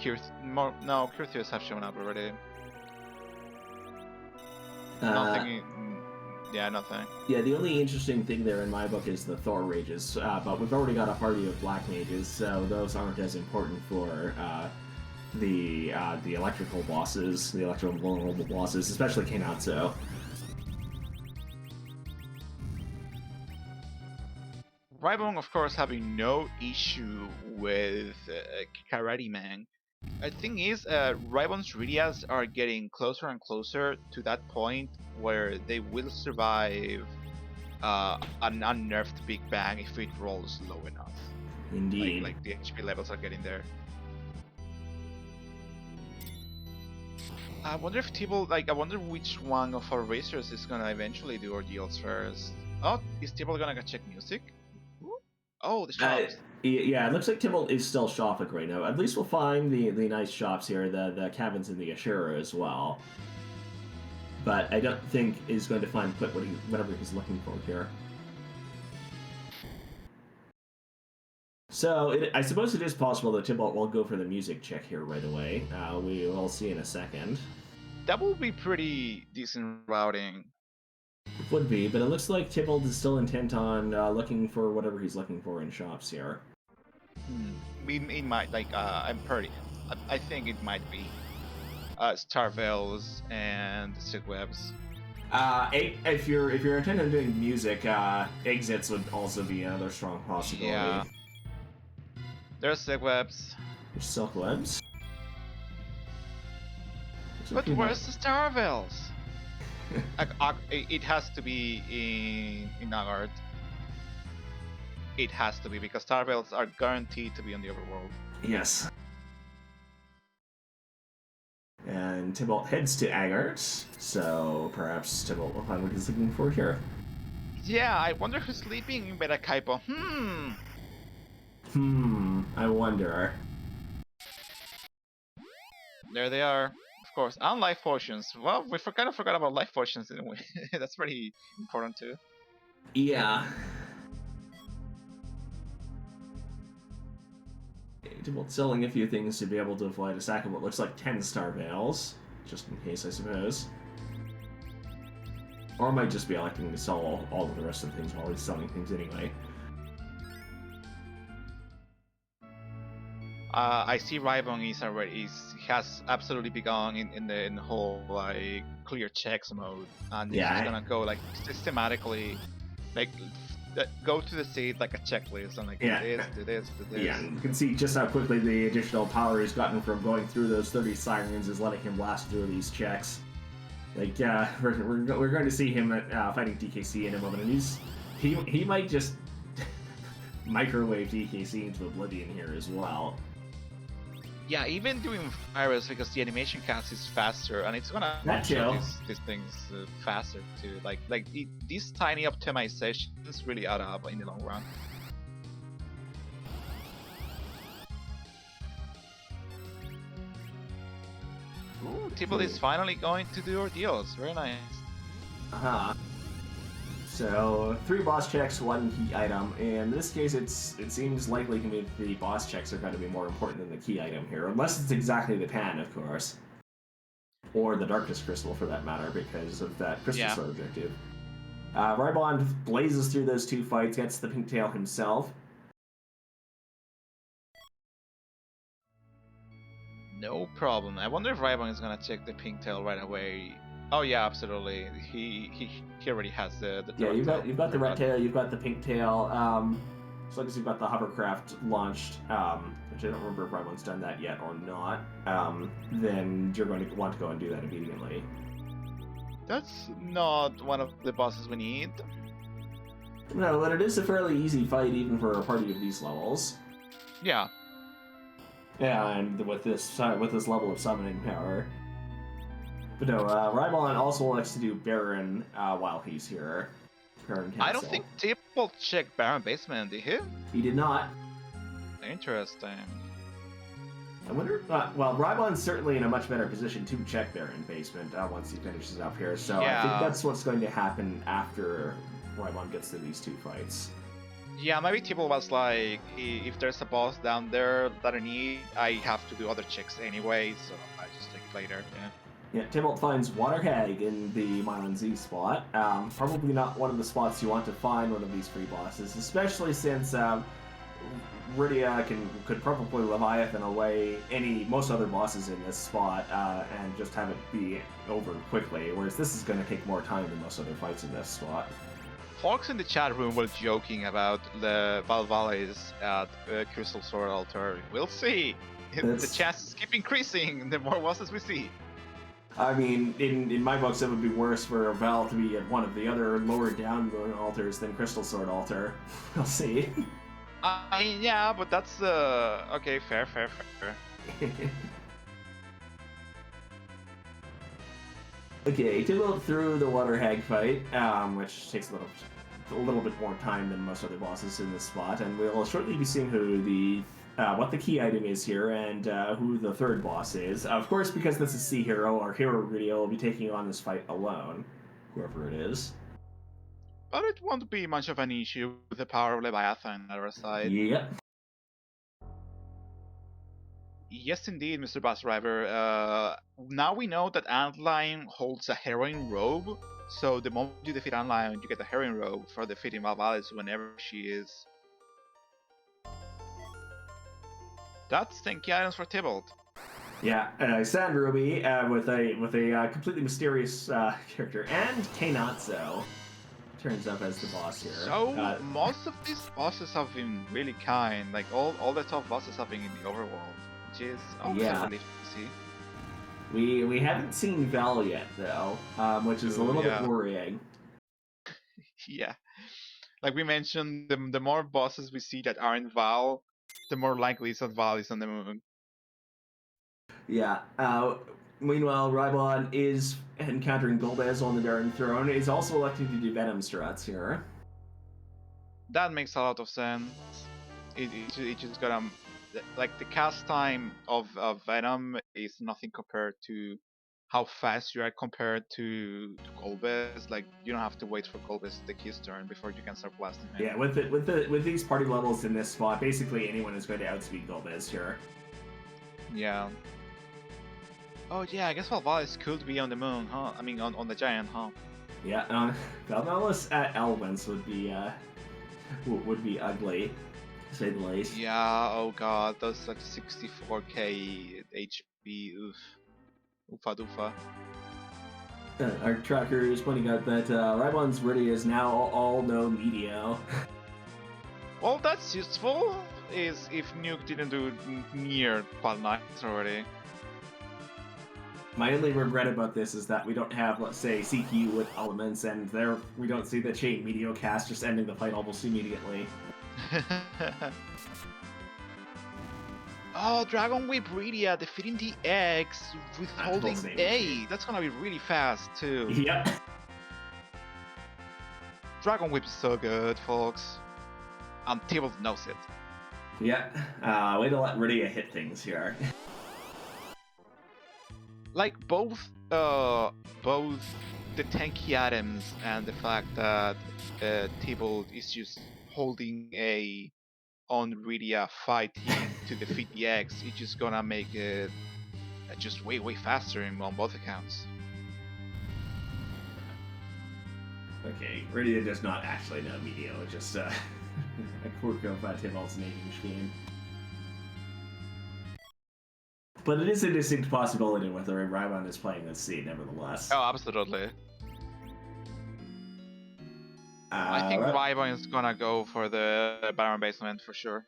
Curtius have shown up already. Nothing. Yeah, nothing. Yeah, the only interesting thing there in my book is the Thor Rages, but we've already got a party of Black Mages, so those aren't as important for the electrical bosses, the electrical vulnerable bosses, especially Kainatsu. Rybong, of course, having no issue with Karate Man. The thing is, Rybong's Ridias are getting closer and closer to that point where they will survive an unnerved Big Bang if it rolls low enough. Indeed. Like the HP levels are getting there. I wonder if Tybalt, I wonder which one of our racers is gonna eventually do ordeals first. Oh, is Tybalt gonna go check music? Oh, the shops. Yeah, it looks like Tybalt is still shopping right now. At least we'll find the nice shops here, the cabins in the Ashura as well. But I don't think he's going to find quite whatever he's looking for here. So I suppose it is possible that Tybalt will go for the music check here right away. We will see in a second. That will be pretty decent routing. It would be, but it looks like Tybalt is still intent on looking for whatever he's looking for in shops here. In my I'm I think it might be Starvels and Sigwebs. If you're intending on doing music, exits would also be another strong possibility. Yeah. There's Sigwebs. There's silk webs. But where's the Starvels? It has to be in Nagard. It has to be, because Starvels are guaranteed to be on the overworld. Yes. And Tybalt heads to Agart, so perhaps Tybalt will find what he's looking for here. Yeah, I wonder who's sleeping in Beta Kaipo. I wonder. There they are. Of course, and life potions. Well, we kind of forgot about life potions, didn't we? That's pretty important too. Yeah. Tybalt selling a few things to be able to avoid a sack of what looks like 10 star veils, just in case, I suppose. Or might just be electing to sell all of the rest of the things while he's selling things anyway. I see Rybon has absolutely begun in the whole like clear checks mode, and he's just gonna go like systematically, like go to the seed like a checklist and like do this, do this, do this. Yeah, you can see just how quickly the additional power he's gotten from going through those 30 sirens is letting him blast through these checks. Like, we're going to see him fighting DKC in a moment, and he might just microwave DKC into oblivion here as well. Yeah, even doing virus, because the animation cast is faster, and it's gonna show these things faster too. These tiny optimizations really add up in the long run. Ooh, Tybalt is finally going to do ordeals. Very nice. So 3 boss checks, 1 key item. In this case, it seems likely to me that the boss checks are going to be more important than the key item here, unless it's exactly the pan, of course, or the darkness crystal for that matter, because of that crystal sword objective. Rybon blazes through those 2 fights, gets the pink tail himself. No problem. I wonder if Rybon is gonna check the pink tail right away. Oh yeah, absolutely. He already has the yeah. You've got the red tail. You've got the pink tail. As long as you've got the hovercraft launched, which I don't remember if Rybon's done that yet or not. Then you're going to want to go and do that immediately. That's not one of the bosses we need. No, but it is a fairly easy fight even for a party of these levels. Yeah. Yeah, and with this level of summoning power. But no, Rybon also likes to do Baron while he's here. Baron Castle. I don't think Tybalt checked Baron basement, did he? He did not. Interesting. I wonder. Well, Rybon's certainly in a much better position to check Baron basement once he finishes up here. So I think that's what's going to happen after Rybon gets to these 2 fights. Yeah, maybe Tybalt was like, if there's a boss down there that I need, I have to do other checks anyway, so I just take it later. Yeah, Tybalt finds Water Hag in the Myron Z spot. Probably not one of the spots you want to find one of these free bosses, especially since Rydia could probably Leviathan away most other bosses in this spot and just have it be over quickly, whereas this is going to take more time than most other fights in this spot. Folks in the chat room were joking about the Valvalles at Crystal Sword Altar. We'll see. The chances keep increasing the more bosses we see. I mean, in my books, it would be worse for Val to be at one of the other lower down altars than Crystal Sword Altar. We'll see. Yeah, but that's okay. Fair. Okay, Tybalt through the Water Hag fight, which takes a little bit more time than most other bosses in this spot, and we'll shortly be seeing who what the key item is here and who the 3rd boss is. Of course, because this is Sea Hero, our hero Rydia will be taking on this fight alone, whoever it is. But it won't be much of an issue with the power of Leviathan on our side. Yep. Yes, indeed, Mr. Bus Driver. Now we know that Antline holds a heroine robe, so the moment you defeat Antline, you get a heroine robe for defeating Valvalles whenever she is. That's 10 key items for Tybalt. Yeah, Sand Ruby with a completely mysterious character, and Kainatsu turns up as the boss here. So most of these bosses have been really kind. Like all the top bosses have been in the overworld, which is also Yeah. relief to see. We haven't seen Val yet though, which is a little bit worrying. Yeah, like we mentioned, the more bosses we see that aren't Val, the more likely it's that Val is on the moon. Yeah. Meanwhile, Rybon is encountering Golbez on the Dark Throne. Is also electing to do Venom strats here. That makes a lot of sense. It just got like the cast time of Venom is nothing compared to how fast you are compared to Golbez. Like you don't have to wait for Golbez to take his turn before you can start blasting him. Yeah, with these party levels in this spot, basically anyone is going to outspeed Golbez here. Yeah. Oh yeah, I guess Valvalis could be on the moon, huh? I mean on the giant, huh? Yeah, Valvalis at Elwins would be ugly, to say the least. Yeah, oh god, those like 64k HP, oof. Oofa doofa. Our tracker is pointing out that Rybon's ready is now all no Medio. Well, that's useful, is if Nuke didn't do near quad 9 already. My only regret about this is that we don't have, let's say, CQ with elements, and there we don't see the chain Medio cast just ending the fight almost immediately. Oh, Dragon Whip Rydia defeating the X with holding A. That's gonna be really fast too. Yep. Dragon Whip is so good, folks. And Tibble knows it. Yeah. Way to let Rydia hit things here. Like both the tanky items and the fact that Tibble is just holding A on Rydia fighting to defeat the X, it's just gonna make it just way faster on both accounts. Okay, Rydia does not actually know Medio, it's just a quirk of Tybalt's naming scheme. But it is a distinct possibility whether Rybon is playing this seed, nevertheless. Oh, absolutely. I think Rybon is gonna go for the Baron basement for sure.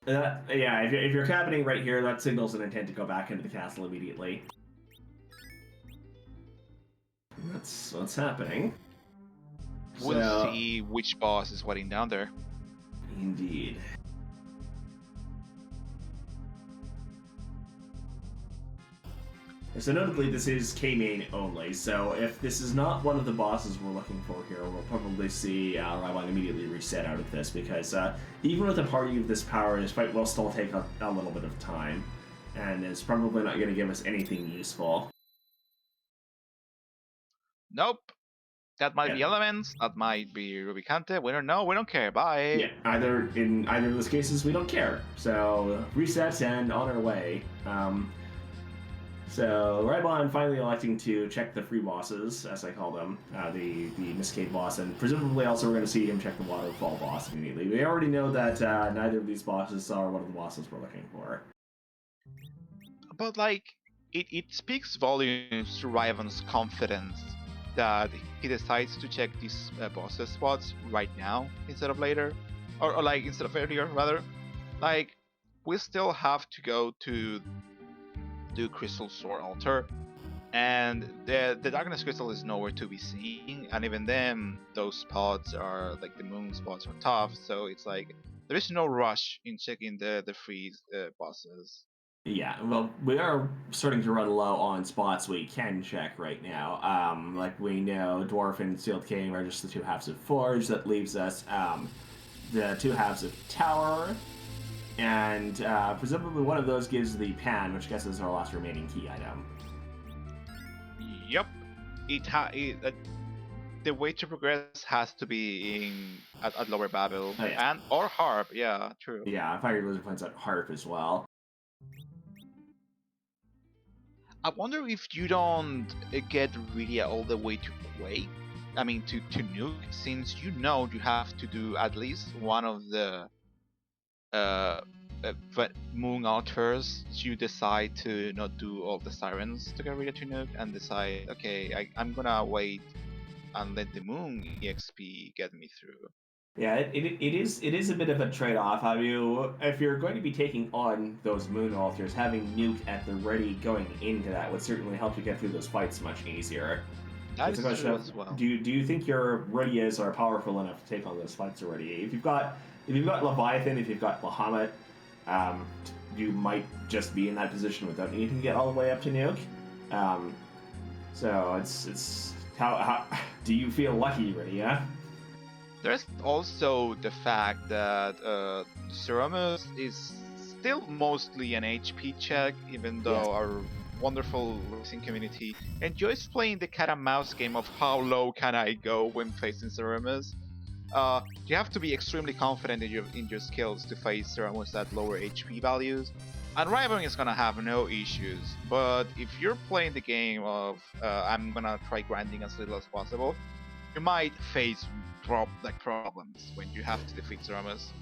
Yeah, if you're cabining right here, that signals an intent to go back into the castle immediately. That's what's happening. We'll see which boss is waiting down there. Indeed. So notably, this is K-main only, so if this is not one of the bosses we're looking for here, we'll probably see Rybon immediately reset out of this, because even with a party of this power, this fight will still take a little bit of time, and it's probably not going to give us anything useful. Nope. That might be elements, that might be Rubicante, we don't know, we don't care, bye! Yeah, in either of those cases, we don't care. So, reset and on our way. So, Rybon finally electing to check the free bosses, as I call them, the Miscade boss, and presumably also we're going to see him check the Waterfall boss immediately. We already know that neither of these bosses are one of the bosses we're looking for. But, like, it speaks volumes to Rybon's confidence that he decides to check these bosses spots right now instead of later, or like instead of earlier rather. Like, we still have to go to do Crystal Sword Altar, and the Darkness Crystal is nowhere to be seen, and even then those spots are like the moon spots are tough, so it's like there is no rush in checking the free bosses. Yeah, well, we are starting to run low on spots we can check right now. Like we know Dwarf and Sealed King are just the 2 halves of Forge. That leaves us the 2 halves of Tower, and presumably one of those gives the Pan, which gets us our last remaining key item. Yep, the way to progress has to be at Lower Babel, and or Harp. Yeah, true. Yeah, Fire Blizzard points out Harp as well. I wonder if you don't get Rydia all the way to Quake. I mean, to Nuke, since you know you have to do at least one of the but moon altars, you decide to not do all the sirens to get rid of Nuke and decide, okay, I'm gonna wait and let the moon EXP get me through. Yeah, it is a bit of a trade-off. If you're going to be taking on those moon altars, having Nuke at the ready going into that would certainly help you get through those fights much easier. That It's is a question true of, as well. do you think your Rodias are powerful enough to take on those fights already? If you've got Leviathan, if you've got Bahamut, you might just be in that position without needing to get all the way up to Nuke. So it's how do you feel lucky, Rodia? There's also the fact that Ceremus is still mostly an HP check, even though our wonderful racing community enjoys playing the cat and mouse game of how low can I go when facing Ceremus. You have to be extremely confident in your skills to face Ceremus at lower HP values. And Riven is gonna have no issues, but if you're playing the game of I'm gonna try grinding as little as possible, you might face problems when you have to defeat Zeromus.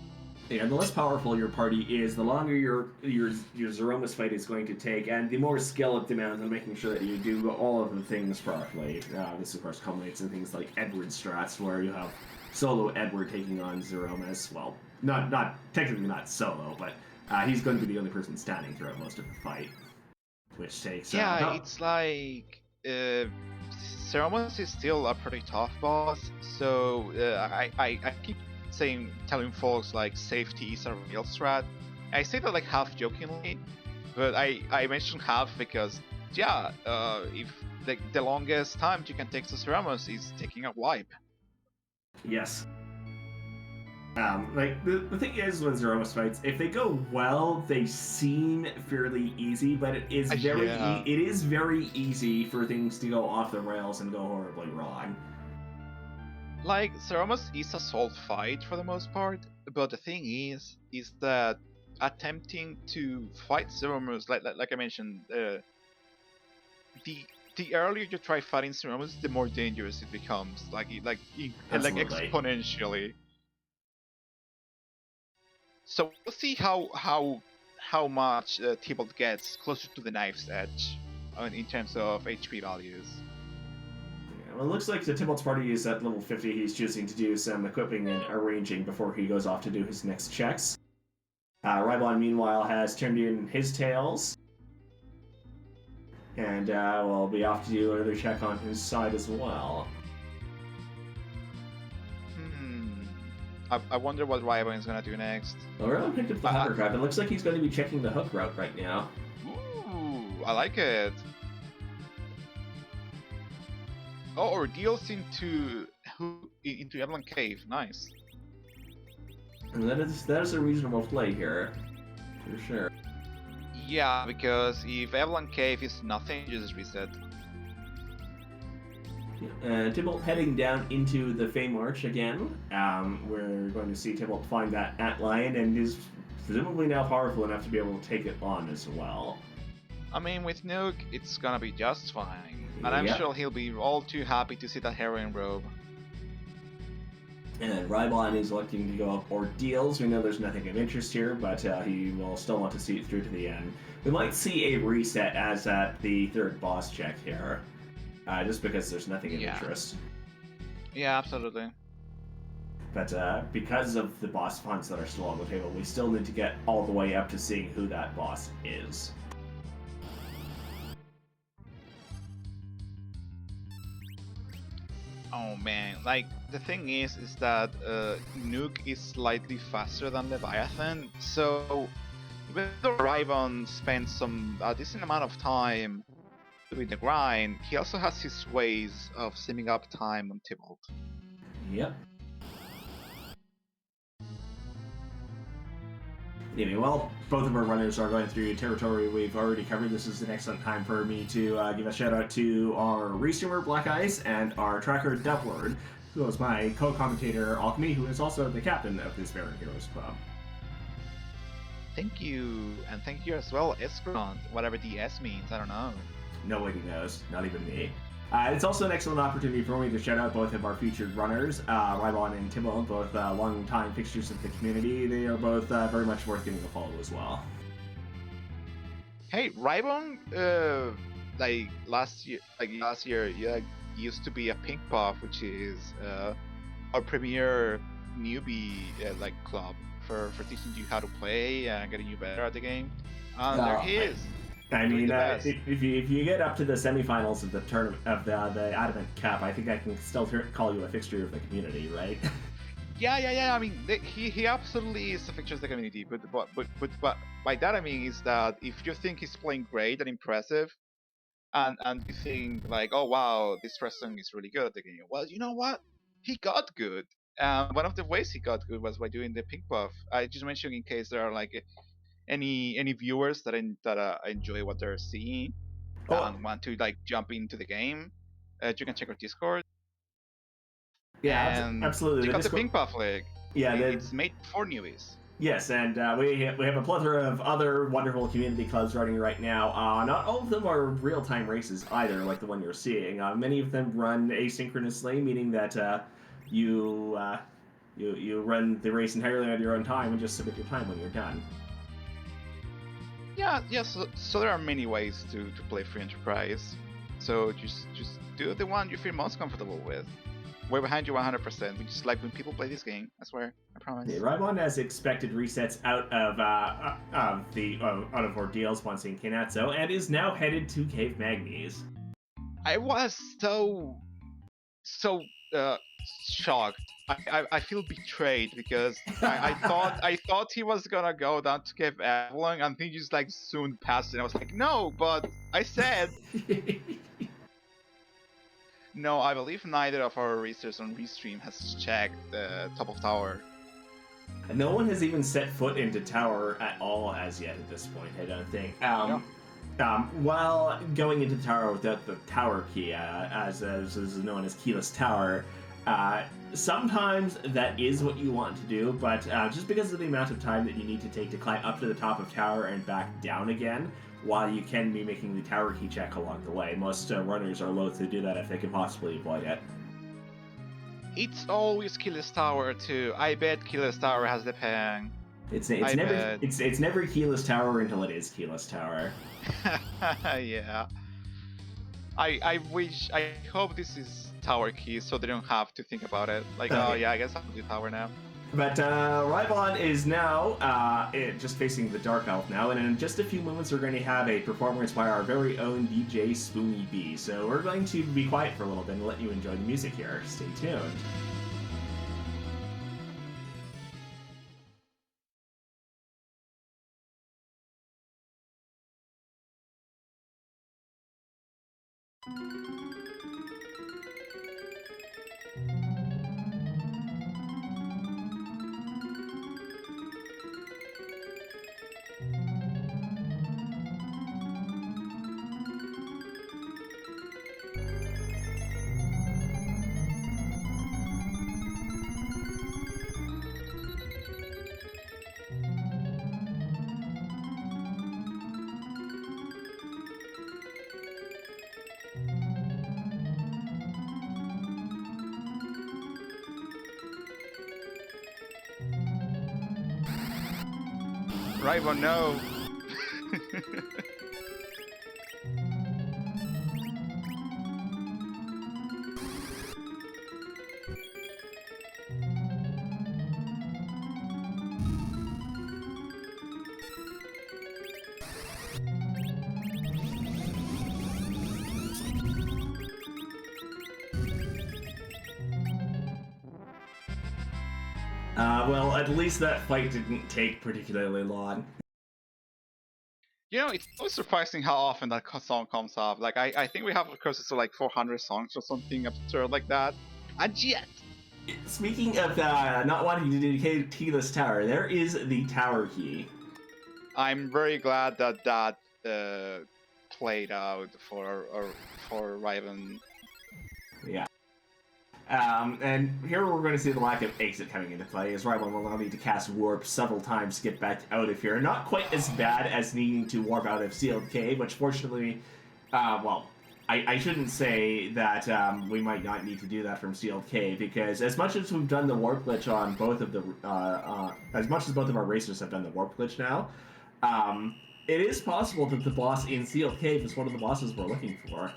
Yeah, the less powerful your party is, the longer your Zeromus fight is going to take, and the more skill it demands on making sure that you do all of the things properly. This, of course, culminates in things like Edward strats, where you have solo Edward taking on Zeromus. Well, not technically not solo, but he's going to be the only person standing throughout most of the fight, which takes. It's like Ceremus is still a pretty tough boss, so I keep telling folks like safety is a real strat. I say that like half jokingly, but I mention half because if the longest time you can take to Ceremus is taking a wipe. Yes. Like the thing is with Zeromus fights, if they go well, they seem fairly easy, but it is very easy for things to go off the rails and go horribly wrong. Like Ceremus is a solved fight for the most part, but the thing is that attempting to fight Ceremus, like I mentioned, the earlier you try fighting Ceremus, the more dangerous it becomes, like exponentially. So we'll see how much Tybalt gets closer to the knife's edge in terms of HP values. Yeah, well, it looks like the Tybalt's party is at level 50. He's choosing to do some equipping and arranging before he goes off to do his next checks. Rybon, meanwhile, has turned in his tails. And will be off to do another check on his side as well. I wonder what Rybon is going to do next. Well, Rybon picked up the hovercraft. It looks like he's going to be checking the hook route right now. Ooh, I like it. Oh, ordeals into Evelyn Cave. Nice. And that is a reasonable play here, for sure. Yeah, because if Evelyn Cave is nothing, you just reset. Tybalt heading down into the Fame Arch again. We're going to see Tybalt find that Antlion and is presumably now powerful enough to be able to take it on as well. I mean, with Nuke, it's gonna be just fine. And I'm sure he'll be all too happy to see that heroine robe. And Rybon is looking to go up ordeals. We know there's nothing of interest here, but he will still want to see it through to the end. We might see a reset as at the third boss check here. Just because there's nothing of interest. Yeah, absolutely. But because of the boss funds that are still on the table, we still need to get all the way up to seeing who that boss is. Oh man, like the thing is that Nuke is slightly faster than Leviathan, so even though Rybon spends a decent amount of time doing the grind, he also has his ways of simming up time on Tybalt. Yep. Anyway, well, both of our runners are going through territory we've already covered. This is an excellent time for me to give a shout out to our restreamer Black Ice and our tracker Dublord, who is my co-commentator Alchemie, who is also the captain of this Baron Heroes Club. Thank you, and thank you as well, Eskrant, whatever the S means, I don't know. Nobody knows, not even me. It's also an excellent opportunity for me to shout out both of our featured runners, Rybon and Timo, both long-time fixtures of the community. They are both very much worth giving a follow as well. Hey, Rybon, like last year, yeah, used to be a Pink Puff, which is our premier newbie like club for teaching you how to play and getting you better at the game. And there he is. I mean, if you get up to the semifinals of the tournament of the Adamant Cup, I think I can still call you a fixture of the community, right? Yeah. I mean, he absolutely is a fixture of the community. But by that I mean is that if you think he's playing great and impressive, and you think like, oh wow, this person is really good at the game. Well, you know what? He got good. One of the ways he got good was by doing the Pink Buff. I just mentioned in case there are like any viewers that enjoy what they're seeing and want to like jump into the game. You can check our Discord. Yeah, absolutely. Check out the Pink Buff League. Yeah, it's made for newbies. Yes, and we have a plethora of other wonderful community clubs running right now. Not all of them are real-time races either, like the one you're seeing. Many of them run asynchronously, meaning that you run the race entirely on your own time and just submit your time when you're done. Yeah. So there are many ways to play Free Enterprise. So just do the one you feel most comfortable with. We're behind you 100%. We just like when people play this game. I swear. I promise. Yeah, Rybon has expected resets out of ordeals once in Kinatsu, and is now headed to Cave Magnes. I was so shocked. I feel betrayed because I thought he was gonna go down to Cave Avalon, and he just like soon passed it. I was like, no, but I said. No, I believe neither of our researchers on Restream has checked the top of tower. No one has even set foot into tower at all as yet at this point, I don't think. While going into tower without the tower key, as is known as keyless tower, sometimes that is what you want to do, but just because of the amount of time that you need to take to climb up to the top of tower and back down again, while you can be making the tower key check along the way, most runners are loath to do that if they can possibly avoid it. It's always keyless tower too. I bet keyless tower has the ping. It's never keyless tower until it is keyless tower. Yeah. I hope this is tower key so they don't have to think about it. Like, okay. Oh yeah, I guess I'll do tower now. But Rybon is now just facing the Dark Elf now, and in just a few moments we're going to have a performance by our very own DJ Spoony B. So we're going to be quiet for a little bit and let you enjoy the music here. Stay tuned. Rybon, no. Well, at least that fight didn't take particularly long. You know, it's so surprising how often that song comes up. Like, I think we have close to like 400 songs or something absurd like that. And yet! Speaking of not wanting to do keyless tower, there is the tower key. I'm very glad that played out for Rybon. Yeah. And here we're going to see the lack of exit coming into play, as Rybon will now need to cast Warp several times to get back out of here. Not quite as bad as needing to warp out of Sealed Cave, which fortunately, well, I shouldn't say that we might not need to do that from Sealed Cave, because as much as we've done the warp glitch on both of the, as much as both of our racers have done the warp glitch now, it is possible that the boss in Sealed Cave is one of the bosses we're looking for.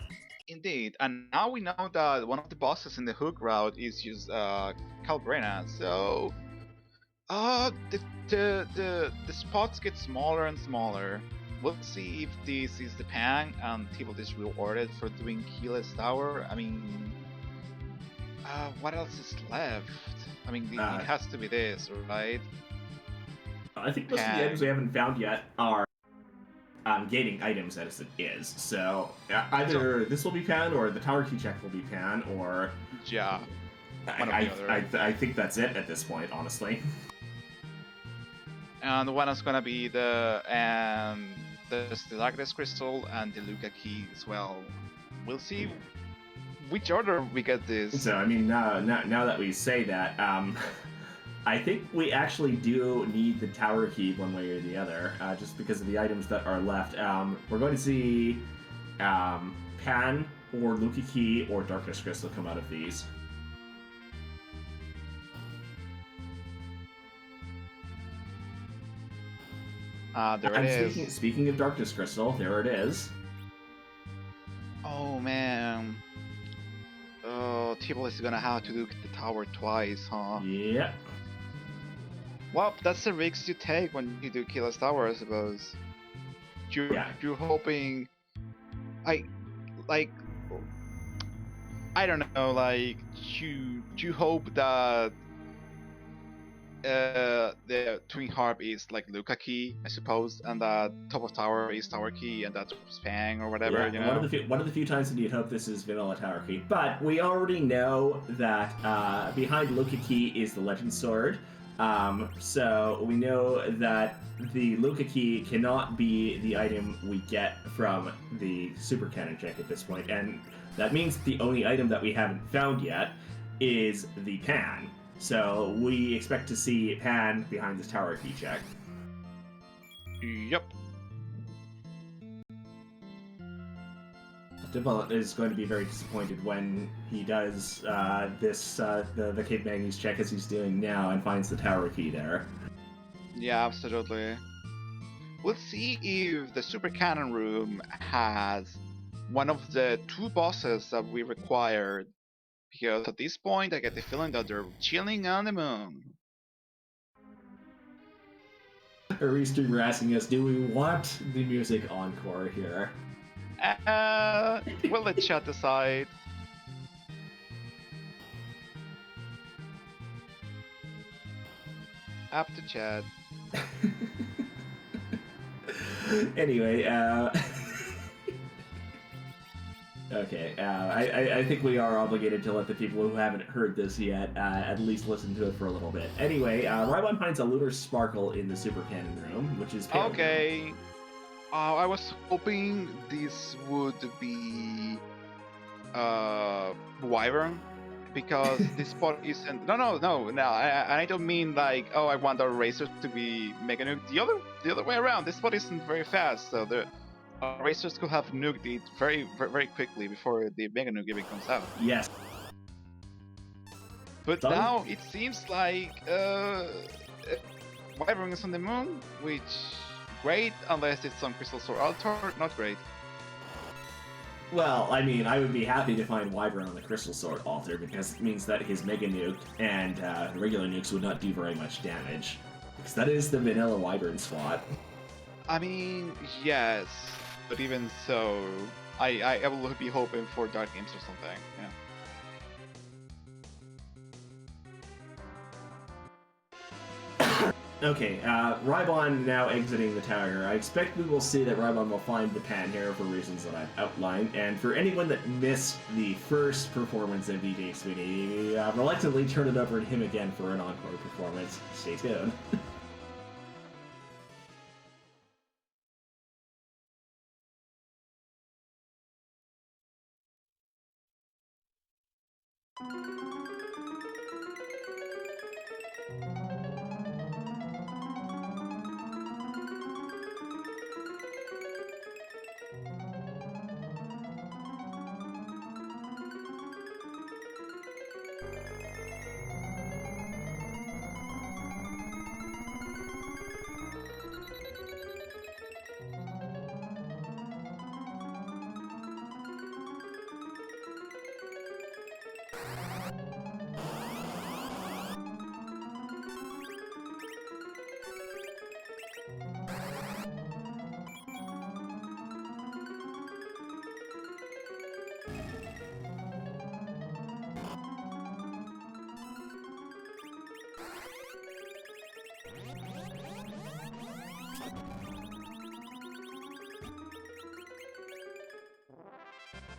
Indeed, and now we know that one of the bosses in the hook route is just Calbrena. So, the spots get smaller and smaller. We'll see if this is the pan and Tybalt is rewarded for doing Keyless Tower. I mean, what else is left? I mean, it has to be this, right? I think most of the items we haven't found yet are gating items as it is. So either this will be pan, or the tower key check will be pan, or yeah. I think that's it at this point, honestly. And one is gonna be the Stalagmus crystal and the Luca key as well. We'll see which order we get this. So I mean, now that we say that, I think we actually do need the tower key one way or the other, just because of the items that are left. We're going to see pan or Luca key or Darkness crystal come out of these. There it is. Speaking of Darkness crystal, there it is. Oh man. Oh, Tybalt is gonna have to look at the tower twice, huh? Yep. Well, that's the risk you take when you do Keyless Tower, I suppose. You're hoping, I don't know, like you hope that the Twin Harp is like Luca key, I suppose, and that top of tower is tower key, and that's Spang or whatever. Yeah, you know? one of the few times that you'd hope this is vanilla tower key, but we already know that behind Luca key is the Legend Sword. So we know that the Luca key cannot be the item we get from the Super Cannon check at this point, and that means the only item that we haven't found yet is the pan. So we expect to see pan behind this tower key check. Yep. Tybalt is going to be very disappointed when he does the Cave Magnus check as he's doing now and finds the tower key there. Yeah, absolutely. We'll see if the Super Cannon room has one of the two bosses that we required, because at this point I get the feeling that they're chilling on the moon. A restreamer asking us, do we want the music encore here? We'll let chat decide. Up to chat. Anyway, okay, I think we are obligated to let the people who haven't heard this yet at least listen to it for a little bit. Anyway, Rybon finds a lunar sparkle in the Super Cannon room, which is pale. Okay. I was hoping this would be Wyvern, because this spot isn't. No. I don't mean like, oh, I want our racers to be Mega Nuke. The other way around. This spot isn't very fast, so the racers could have nuked it very, very quickly before the Mega Nuke even comes out. Yes. But now it seems like Wyvern is on the moon, which great, unless it's some Crystal Sword Altar, not great. Well, I mean, I would be happy to find Wyvern on the Crystal Sword altar, because it means that his Mega Nuke and the regular nukes would not do very much damage. Because that is the vanilla Wyvern slot. I mean, yes, but even so, I will be hoping for Dark Games or something, yeah. Okay, Rybon now exiting the tower here. I expect we will see that Rybon will find the pan here for reasons that I've outlined. And for anyone that missed the first performance of DJ Sweeney, reluctantly turn it over to him again for an encore performance. Stay tuned.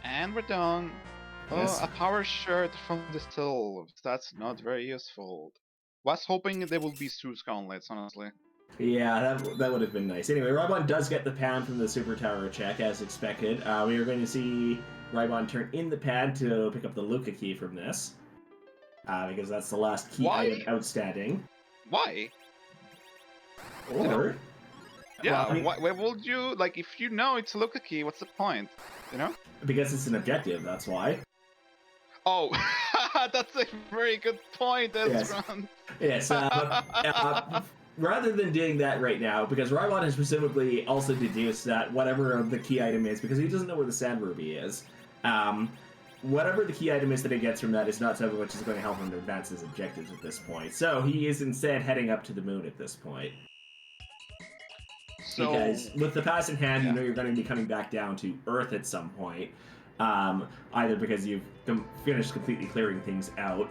And we're done. Yes. Oh, a power shirt from the stills. That's not very useful. Was hoping there would be Zeus gauntlets, honestly. Yeah, that would have been nice. Anyway, Rybon does get the pan from the Super Tower check, as expected. We are going to see Rybon turn in the pad to pick up the Luca key from this. Because that's the last key item outstanding. Why? Or... Yeah, well, I mean, why would you, like, if you know it's a Luca key, what's the point? You know? because it's an objective, that's why. Oh, that's a very good point, Ezran. Yes, rather than doing that right now, because Rybon has presumably also deduced that whatever the key item is, because he doesn't know where the Sand Ruby is, whatever the key item is that he gets from that is not something which is going to help him to advance his objectives at this point. So he is instead heading up to the moon at this point. So, because with the pass in hand, you know you're going to be coming back down to Earth at some point, either because you've finished completely clearing things out,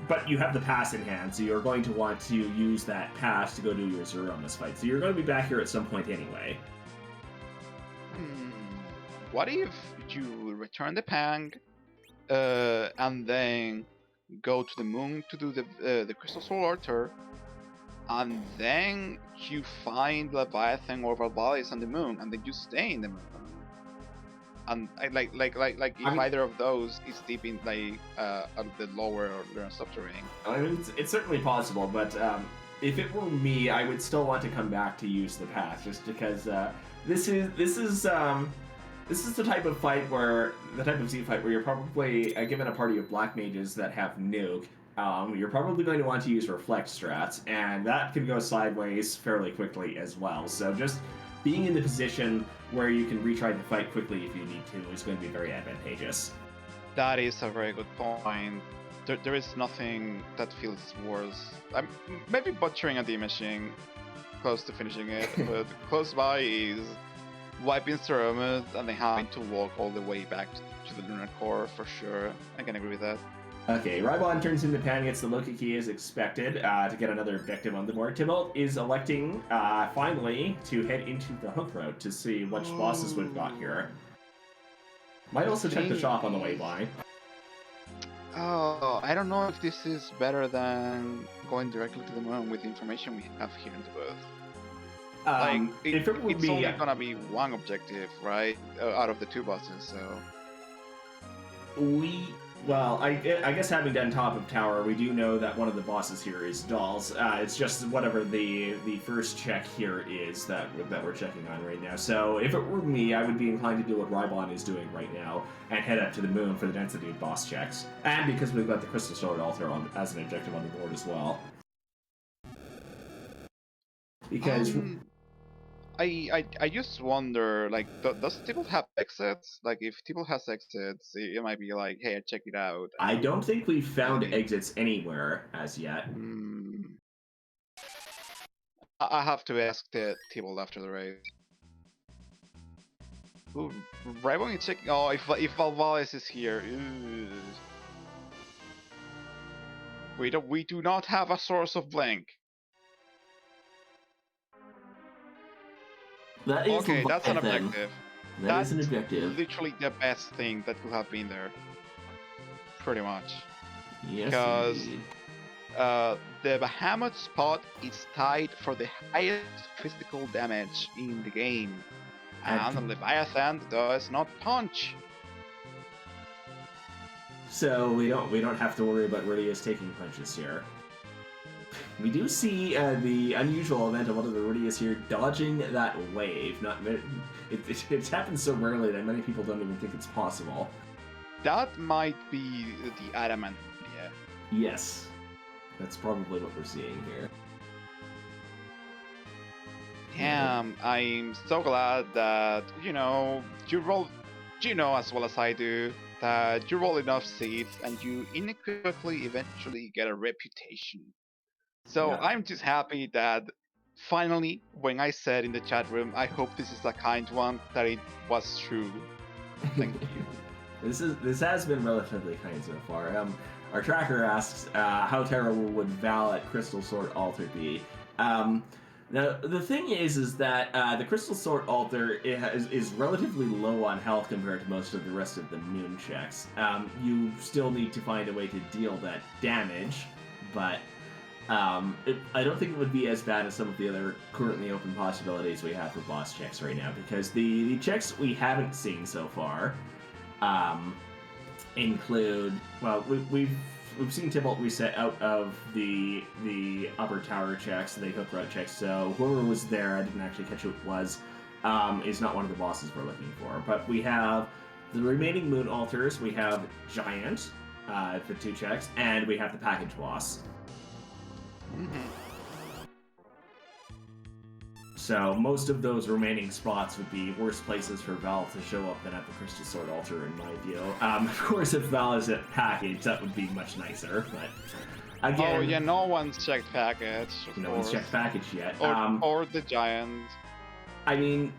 but you have the pass in hand, so you're going to want to use that pass to go do your Zeromus fight. So you're going to be back here at some point anyway. What if you return the Pang, and then go to the moon to do the Crystal Soul Altar, and then you find Leviathan or Valvalis on the moon, and then you stay in the moon? And if either of those is deep in the lower or subterranean. I mean, it's certainly possible, but if it were me, I would still want to come back to use the pass, just because this is the type of fight where Z fight where you're probably given a party of black mages that have nuke. You're probably going to want to use reflect strats, and that can go sideways fairly quickly as well. So just being in the position where you can retry the fight quickly if you need to is going to be very advantageous. That is a very good point. There is nothing that feels worse. I'm maybe butchering a demashing close to finishing it, but close by is wiping Ceremus and then having to walk all the way back to the lunar core for sure. I can agree with that. Okay, Rybon turns into Pan, gets the Loki key as expected to get another objective on the board. Tybalt is electing, finally, to head into the hook route to see which bosses we've got here. Might also check the shop on the way by. Oh, I don't know if this is better than going directly to the moon with the information we have here in the booth. It's only gonna be one objective, right? Out of the two bosses, so... Well, I guess having done Top of Tower, we do know that one of the bosses here is Dolls. It's just whatever the first check here is that we're checking on right now. So if it were me, I would be inclined to do what Rybon is doing right now and head up to the moon for the density of boss checks. And because we've got the Crystal Sword Altar as an objective on the board as well. Because... I just wonder, like, does Tybalt have exits? Like, if Tybalt has exits, it might be like, hey, check it out. I don't think we've found exits anywhere as yet. I have to ask the Tybalt after the raid. Ooh, right when you check... Oh, if Valvalis is here... We do not have a source of blank. That is okay, that's an objective. That's an objective. Literally the best thing that could have been there. Pretty much. Yes, because the Behemoth spot is tied for the highest physical damage in the game. And the Leviathan does not punch. So we don't have to worry about Rudius taking punches here. We do see the unusual event of one of the Rudius here dodging that wave. It happens so rarely that many people don't even think it's possible. That might be the adamant, yeah. Yes. That's probably what we're seeing here. Damn, I'm so glad that, you know as well as I do, that you roll enough seeds and you inequivocally eventually get a reputation. So yeah. I'm just happy that finally, when I said in the chat room, I hope this is a kind one, that it was true. Thank you. This has been relatively kind so far. Our tracker asks, how terrible would Val at Crystal Sword Altar be? Now, the thing is that the Crystal Sword Altar is relatively low on health compared to most of the rest of the moon checks. You still need to find a way to deal that damage, but I don't think it would be as bad as some of the other currently open possibilities we have for boss checks right now, because the checks we haven't seen so far include, well, we've seen Tybalt reset out of the upper tower checks, the hook route checks, so whoever was there, I didn't actually catch who it was, is not one of the bosses we're looking for. But we have the remaining moon altars, we have Giant for 2 checks, and we have the package boss. So most of those remaining spots would be worse places for Val to show up than at the Crystal Sword Altar, in my view. Of course, if Val is at package, that would be much nicer, but again... Oh yeah, no one's checked package, No one's checked package yet. Or the Giant. I mean,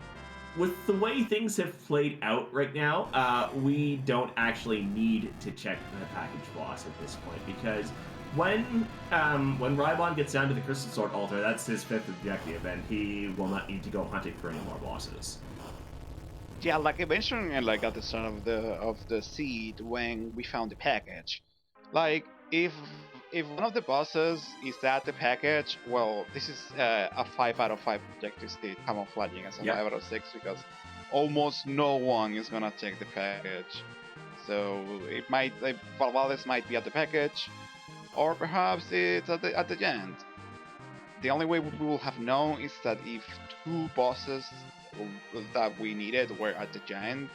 with the way things have played out right now, we don't actually need to check the package boss at this point, because when Rybon gets down to the Crystal Sword Altar, that's his 5th objective, and he will not need to go hunting for any more bosses. Yeah, like I mentioned, like at the start of the seed when we found the package, like if one of the bosses is at the package, well, this is a 5 out of 5 objective state, camouflaging as a 5 out of 6, because almost no one is gonna take the package. So it might, like, Valvalis might be at the package, or perhaps it's at the end. The only way we will have known is that if 2 bosses that we needed were at the Giant,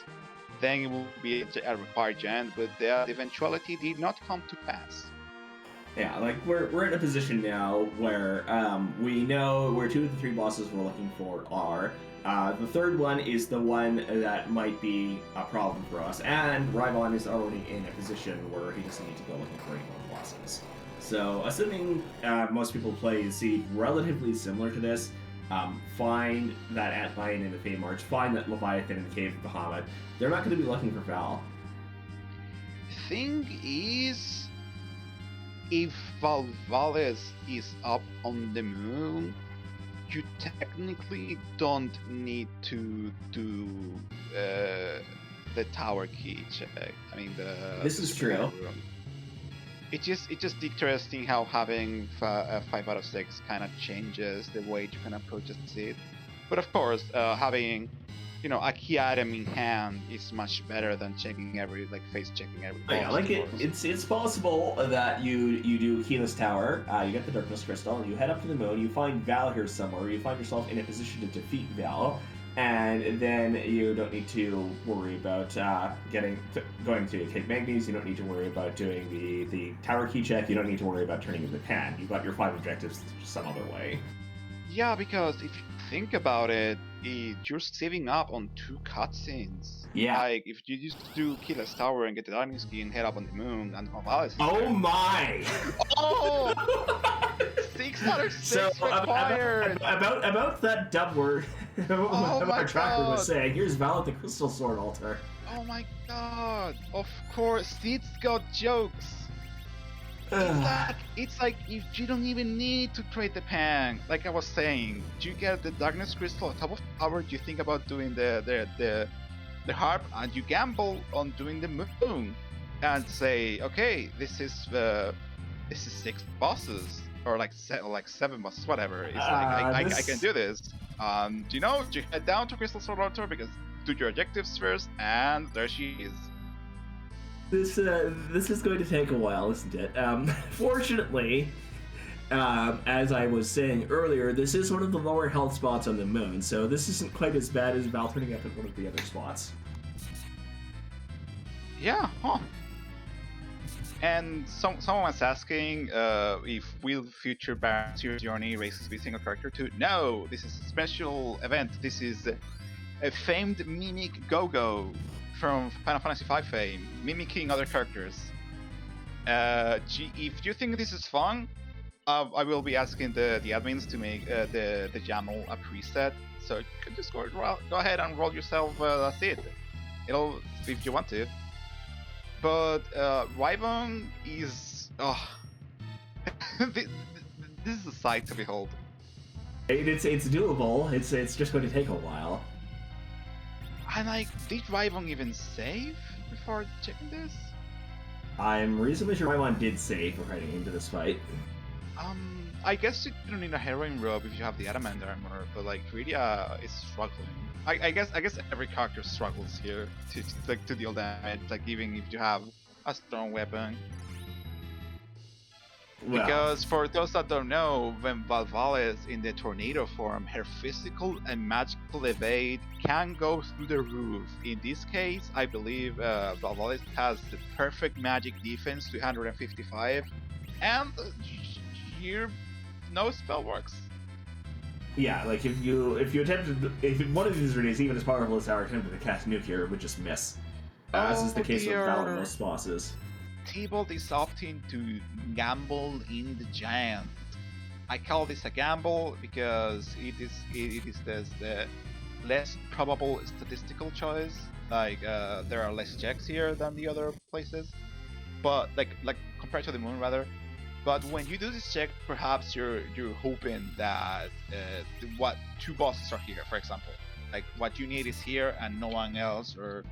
then it will be a required Giant, but the eventuality did not come to pass. Yeah, like we're in a position now where we know where 2 of the 3 bosses we're looking for are. The 3rd one is the one that might be a problem for us, and Rybon is already in a position where he doesn't need to go looking for any more bosses. So, assuming most people play Seed relatively similar to this, find that Antlion in the Fey March, find that Leviathan in the Cave of Bahamut, they're not going to be looking for Val. Thing is, if Valvalis is up on the moon, you technically don't need to do the tower key check. I mean, this is true. Room. It's just interesting how having a 5 out of 6 kind of changes the way you can approach the seed. But of course, having a key item in hand is much better than checking face checking every boss. Yeah, like it's possible that you do Keyless Tower, you get the Darkness Crystal, and you head up to the moon, you find Val here somewhere, you find yourself in a position to defeat Val, and then you don't need to worry about going to Cape Magnes, you don't need to worry about doing the tower key check, you don't need to worry about turning in the pan. You've got your 5 objectives some other way. Yeah, because if you think about it, you're saving up on 2 cutscenes. Yeah. Like, if you just do Keyless Tower and get the Darkness Key and head up on the moon, and Valvalis. Oh my! Oh! 6 out of 6 required! About that dumb word, what our tracker was saying, here's Val at the Crystal Sword Altar. Oh my god! Of course, Seed's got jokes! It's like if you don't even need to trade the pan. Like I was saying, you get the Darkness Crystal on top of tower, you think about doing the harp, and you gamble on doing the moon, and say, okay, this is 6 bosses, or like 7 bosses, whatever. It's I can do this. You head down to Crystal Sword Altar because do your objectives first, and there she is. This is going to take a while, isn't it? Fortunately, as I was saying earlier, this is one of the lower health spots on the moon, so this isn't quite as bad as Val turning up at one of the other spots. Yeah, huh. And someone was asking if will future Baron Series Journey races be single character too? No, this is a special event. This is a famed mimic Gogo from Final Fantasy V fame, mimicking other characters. If you think this is fun, I will be asking the admins to make the YAML a preset, so you can just go ahead and roll yourself a seed. It'll, if you want to. but Rybon is this, this is a sight to behold. It's doable. It's just going to take a while. And like, did Rybon even save before checking this? I'm reasonably sure Rybon did save for heading into this fight. I guess you don't need a heroine robe if you have the adamant armor, but like Rydia is struggling. I guess every character struggles here to deal damage, like even if you have a strong weapon. Well, Because for those that don't know, when Valval is in the tornado form, her physical and magical evade can go through the roof. In this case, I believe Valval has the perfect magic defense, 255, and here no spell works. yeah, like if one of these is even as powerful as our attempted to cast nuclear, it would just miss. As is the case with Val and most bosses. Tybalt is opting to gamble in the giant. I call this a gamble because it is the less probable statistical choice. Like there are less checks here than the other places, but like compared to the moon rather. But when you do this check, perhaps you're hoping that what two bosses are here, for example. Like what you need is here and no one else, or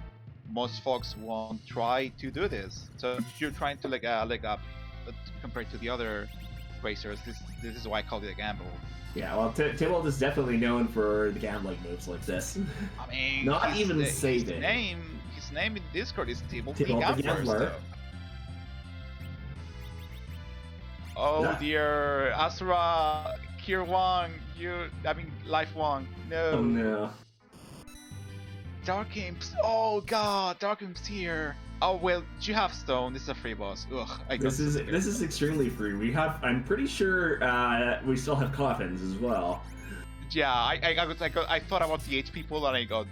most folks won't try to do this. So you're trying to leg up compared to the other racers. This is why I call it a gamble. Yeah, well, Tybalt is definitely known for the gambling moves like this. I mean, not even saving. His name in Discord is Tybalt the Tybalt the Gambler. Gambler. Oh Yeah. dear, Asura, Kier Wang, Life Wang. No. Oh no. Dark Imps. Oh god, Dark Imps here. Oh well, you have Stone. This is a free boss. Ugh. This is extremely free. I'm pretty sure we still have coffins as well. Yeah, I thought about the HP pool and I got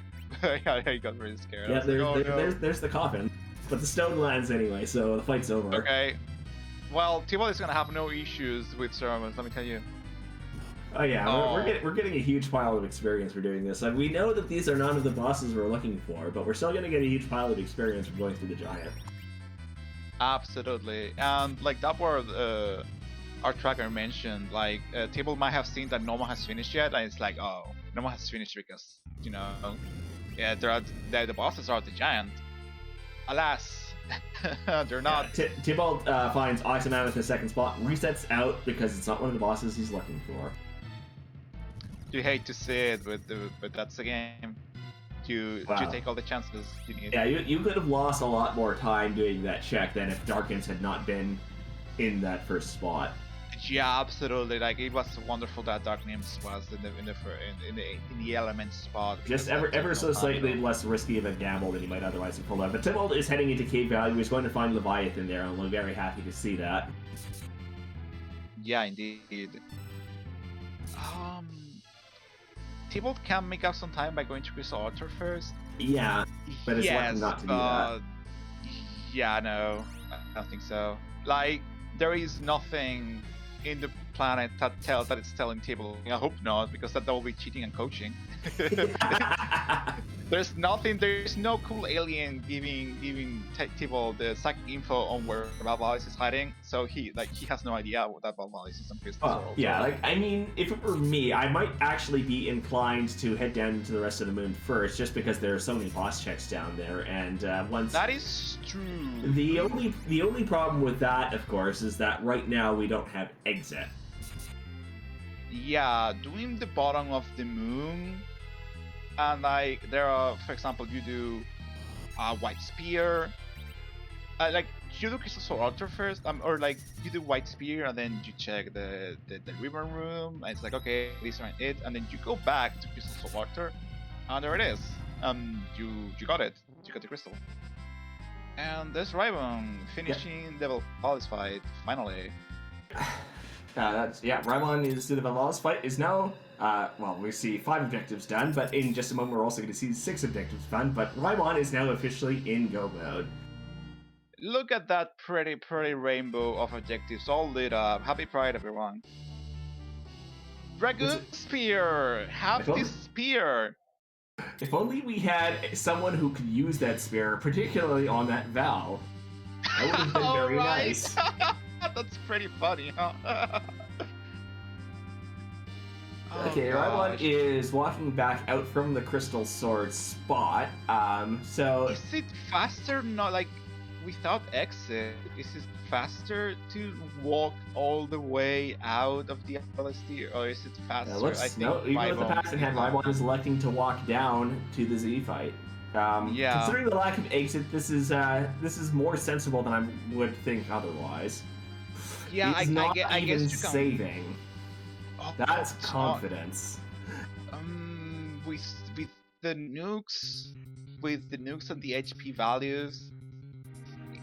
really scared. Yeah, there's the coffin, but the stone lands anyway, so the fight's over. Okay. Well, Tybalt is gonna have no issues with ceremonies, let me tell you. Oh yeah, we're getting a huge pile of experience for doing this. Like, we know that these are none of the bosses we're looking for, but we're still gonna get a huge pile of experience from going through the giant. Absolutely, and like that word our tracker mentioned, like Tybalt might have seen that no one has finished yet, and it's like, oh, no one has finished because yeah, the bosses are the giant. Alas. They're not. Yeah, Tybalt finds Ice Mammoth in the second spot, resets out because it's not one of the bosses he's looking for. You hate to see it, but that's the game. You take all the chances you need. Yeah, you could have lost a lot more time doing that check than if Darkins had not been in that first spot. Yeah, absolutely. Like, it was wonderful that Dark Nymphs was in the element spot. Just ever so slightly less risky of a gamble than you might otherwise have pulled out. But Tybalt is heading into Cave Valley. He's going to find Leviathan there, and we're very happy to see that. Yeah, indeed. Tybalt can make up some time by going to Crystal Altar first. Yeah, but it's lucky not to do that. Yeah, no, I don't think so. Like, there is nothing in the planet that it's telling Tybalt. I hope not, because that will be cheating and coaching. There's no cool alien giving Tybalt the psychic info on where Valvalis is hiding, so he has no idea what that Valvalis is on Crystal Altar. Yeah, like, I mean, if it were me, I might actually be inclined to head down into the rest of the moon first, just because there are so many boss checks down there, and once... That is true. The only problem with that, of course, is that right now we don't have exit. Yeah, doing the bottom of the moon, and like there are, for example, you do White Spear, like you do Crystal Altar first, or like you do White Spear and then you check the river room, and it's like, okay, these aren't it, and then you go back to Crystal Altar, and there it is. You got it. You got the crystal. And there's Rybon finishing the Valvalis fight finally. Rybon is the Valvalis fight is now. We see 5 objectives done, but in just a moment we're also going to see 6 objectives done. But Rybon is now officially in go mode. Look at that pretty rainbow of objectives all lit up. Happy Pride, everyone. Dragoon Spear! Have this spear! If only we had someone who could use that spear, particularly on that Val. That would have been very Alright. nice. That's pretty funny, huh? Okay, Raimon is walking back out from the Crystal Sword spot. So is it faster? Not like without exit. Is it faster to walk all the way out of the LSD, or is it faster? I think no. Even with the pass in hand, Raimon is electing to walk down to the Z fight. Yeah. Considering the lack of exit, this is more sensible than I would think otherwise. Yeah, He's not I even guess you can... saving. Oh, That's confidence. With the nukes, and the HP values,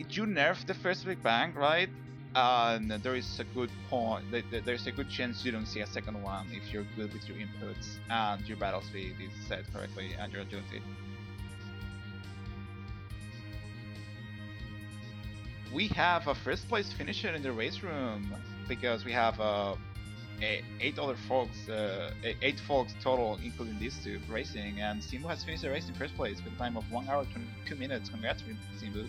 you nerf the first Big Bang, right? And there is a good point. There's a good chance you don't see a second one if you're good with your inputs and your battle speed is set correctly and your agility. We have a first place finisher in the race room because we have 8 other folks, 8 folks total, including these two racing, and Simbu has finished the race in first place with a time of 1 hour 22 minutes. Congrats, Simbu.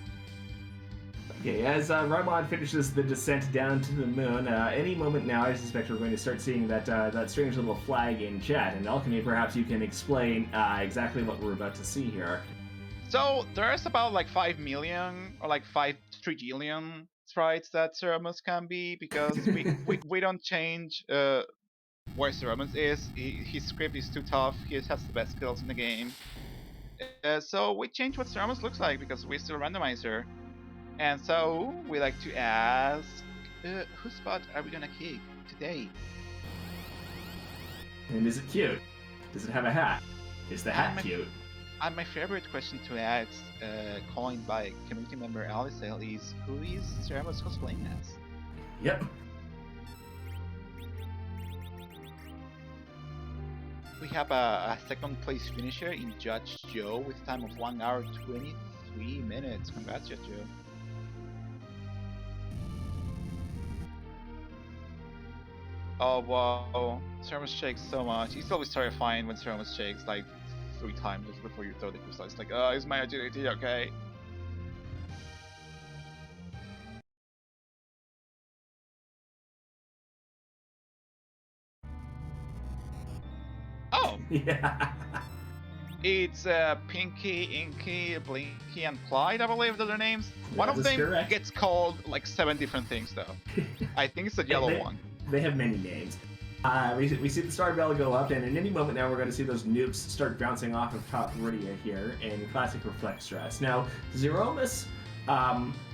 Okay, as Raimon finishes the descent down to the moon, any moment now I suspect we're going to start seeing that strange little flag in chat, and Alchemie, perhaps you can explain exactly what we're about to see here. So there's about like 5 million or like 5 trillion sprites that Ceramus can be, because we don't change where Ceramus is. His script is too tough. He has the best skills in the game. So we change what Ceramus looks like because we're still a randomizer. And so we like to ask, whose spot are we gonna kick today? And is it cute? Does it have a hat? Is the hat cute? And my favorite question to ask, coined by community member Alicel, is who is Ceramus cosplaying as? Yep. We have a second place finisher in Judge Joe with time of 1 hour 23 minutes. Congrats, Judge Joe. Oh wow, Ceramus shakes so much. It's always terrifying when Ceramus shakes like 3 times just before you throw the crystal. It's like, is my agility okay? Oh! Yeah. It's Pinky, Inky, Blinky, and Clyde, I believe they're their names. One of them correct. gets called like 7 different things though. I think it's the yellow one. They have many names. We see the star bell go up, and in any moment now we're going to see those nukes start bouncing off of top Viridia here in classic Reflect Stress. Now, Zeromus,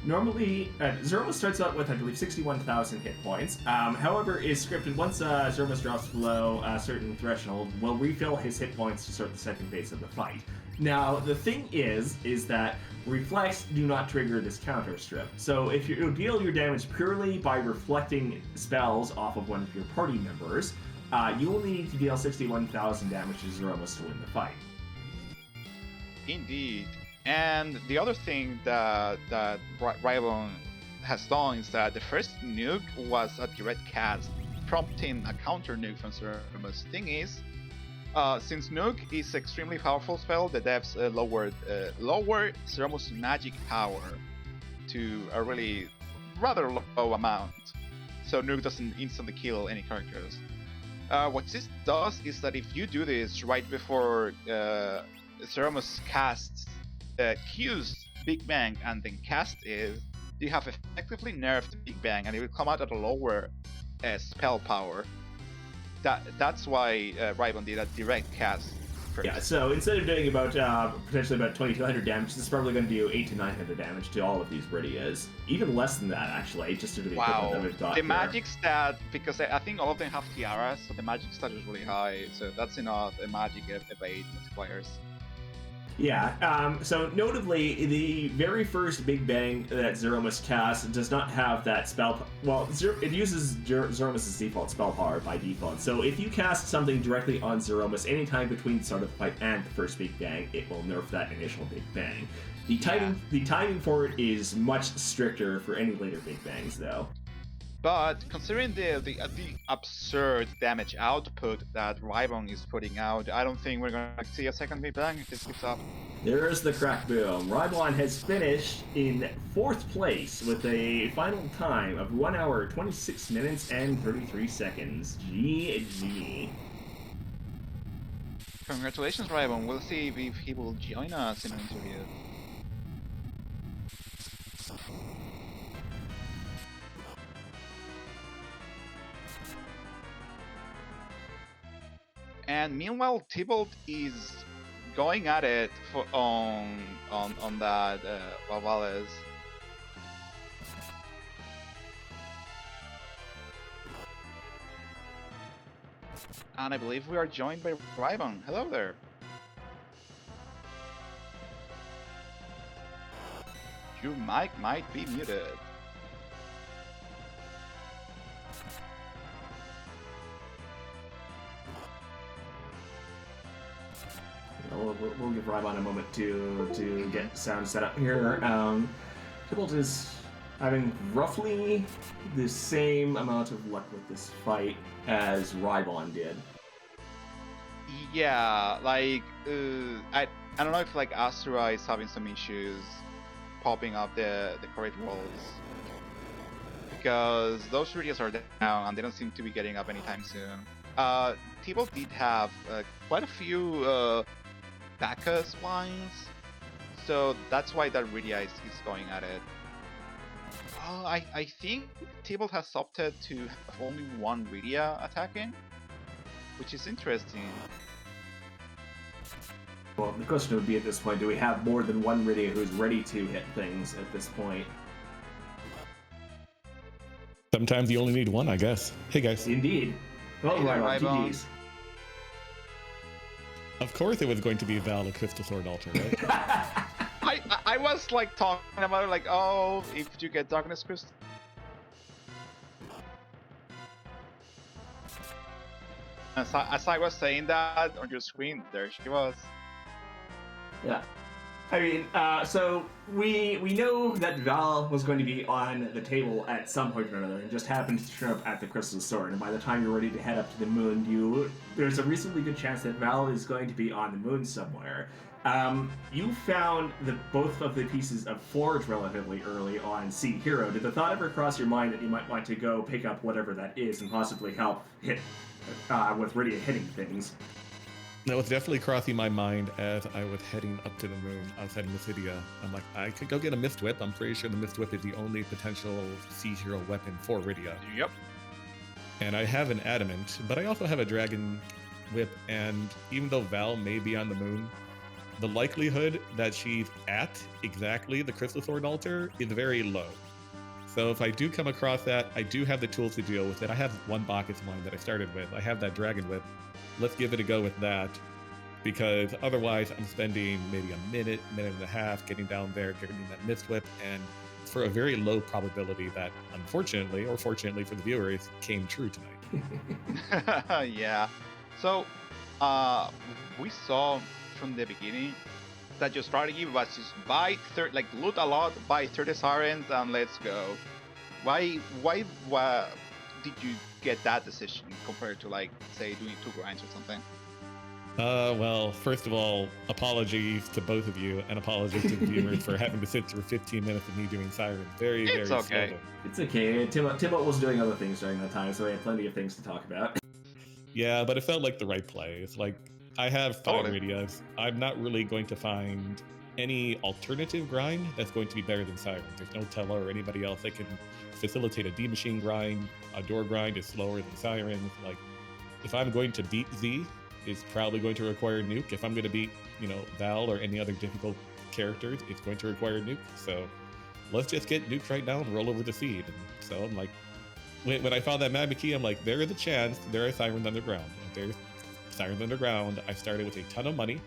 normally, Zeromus starts out with, I believe, 61,000 hit points. However, is scripted once Zeromus drops below a certain threshold, will refill his hit points to start the second phase of the fight. Now, the thing is that reflects do not trigger this counter strip. So if you deal your damage purely by reflecting spells off of one of your party members, you only need to deal 61,000 damage to Zeromus to win the fight. Indeed. And the other thing that Rybon has done is that the first nuke was a direct cast, prompting a counter nuke from Zeromus. Thing is, since Nuke is extremely powerful spell, the devs lowered Zeromus' magic power to a really rather low amount, so Nuke doesn't instantly kill any characters. What this does is that if you do this right before Zeromus casts Q's Big Bang and then cast is, you have effectively nerfed Big Bang and it will come out at a lower spell power. That's why Rybon did a direct cast first. Yeah, so instead of doing about potentially about 2,200 damage, this is probably going to do 800 to 900 damage to all of these Viridias. Even less than that, actually, just due to the equipment that we've got. The magic stat, because I think all of them have tiaras, so the magic stat is really high, so that's enough magic evade multipliers. Yeah, so notably, the very first Big Bang that Zeromus casts does not have that spell... Well, it uses Zeromus' default spell power by default, so if you cast something directly on Zeromus anytime between the start of the fight and the first Big Bang, it will nerf that initial Big Bang. The timing for it is much stricter for any later Big Bangs, though. But considering the absurd damage output that Rybon is putting out, I don't think we're going to see a second Big Bang if this keeps up. There's the crack boom. Rybon has finished in 4th place with a final time of 1 hour, 26 minutes, and 33 seconds. GG. Congratulations, Rybon. We'll see if he will join us in an interview. And meanwhile, Tybalt is going at it for on that Vavales. And I believe we are joined by Rybon. Hello there. Your mic might be muted. We'll give Rybon a moment to get sound set up here. Tybalt is having roughly the same amount of luck with this fight as Rybon did. Yeah, like I don't know if like Asura is having some issues popping up the correct rolls, because those Rudias are down and they don't seem to be getting up anytime soon. Tybalt did have quite a few Bacchus lines, so that's why that Rudia is going at it. I think Tybalt has opted to have only one Rudia attacking, which is interesting. Well, the question would be at this point, do we have more than one Rydia who's ready to hit things at this point? Sometimes you only need one, I guess. Hey, guys. Indeed. Well, Hey there, Rybon, GG's. Of course it was going to be Val, a Crystal Sword Altar, right? I was like talking about it like, oh, if you get Darkness Crystal. As I was saying that on your screen, there she was. Yeah. I mean, so we know that Val was going to be on the table at some point or another, and just happened to show up at the Crystal Sword. And by the time you're ready to head up to the moon, there's a reasonably good chance that Val is going to be on the moon somewhere. You found both of the pieces of Forge relatively early on Sea Hero. Did the thought ever cross your mind that you might want to go pick up whatever that is and possibly help hit with Rydia hitting things? That was definitely crossing my mind as I was heading up to the moon outside of Mysidia. I'm like, I could go get a Mist Whip. I'm pretty sure the Mist Whip is the only potential Sea Hero weapon for Rydia. Yep. And I have an Adamant, but I also have a Dragon Whip, and even though Val may be on the moon, the likelihood that she's at exactly the Crystal Sword Altar is very low. So if I do come across that, I do have the tools to deal with it. I have one Bacchus line that I started with. I have that Dragon Whip. Let's give it a go with that, because otherwise I'm spending maybe a minute and a half getting down there, getting that Mist Whip, and for a very low probability that, unfortunately, or fortunately for the viewers, came true tonight. Yeah. So, we saw from the beginning that your strategy was just buy loot a lot, buy 30 sirens, and let's go. Why did you get that decision compared to, like, say, doing 2 grinds or something? Well, first of all, apologies to both of you, and apologies to the viewers for having to sit through 15 minutes of me doing sirens. Very okay. slowly. It's okay. Tybalt was doing other things during that time, so we had plenty of things to talk about. Yeah, but it felt like the right play. It's like, I have 5 Totally. Rydias. I'm not really going to find any alternative grind that's going to be better than Sirens. There's no Tella or anybody else that can facilitate a D-Machine grind. A door grind is slower than Sirens. Like, if I'm going to beat Z, it's probably going to require Nuke. If I'm going to beat, Val or any other difficult characters, it's going to require Nuke. So let's just get Nuke right now and roll over the Seed. And so I'm like, when I found that Magma Key, I'm like, there is a chance there are Sirens underground. If there's Sirens underground, I started with a ton of money.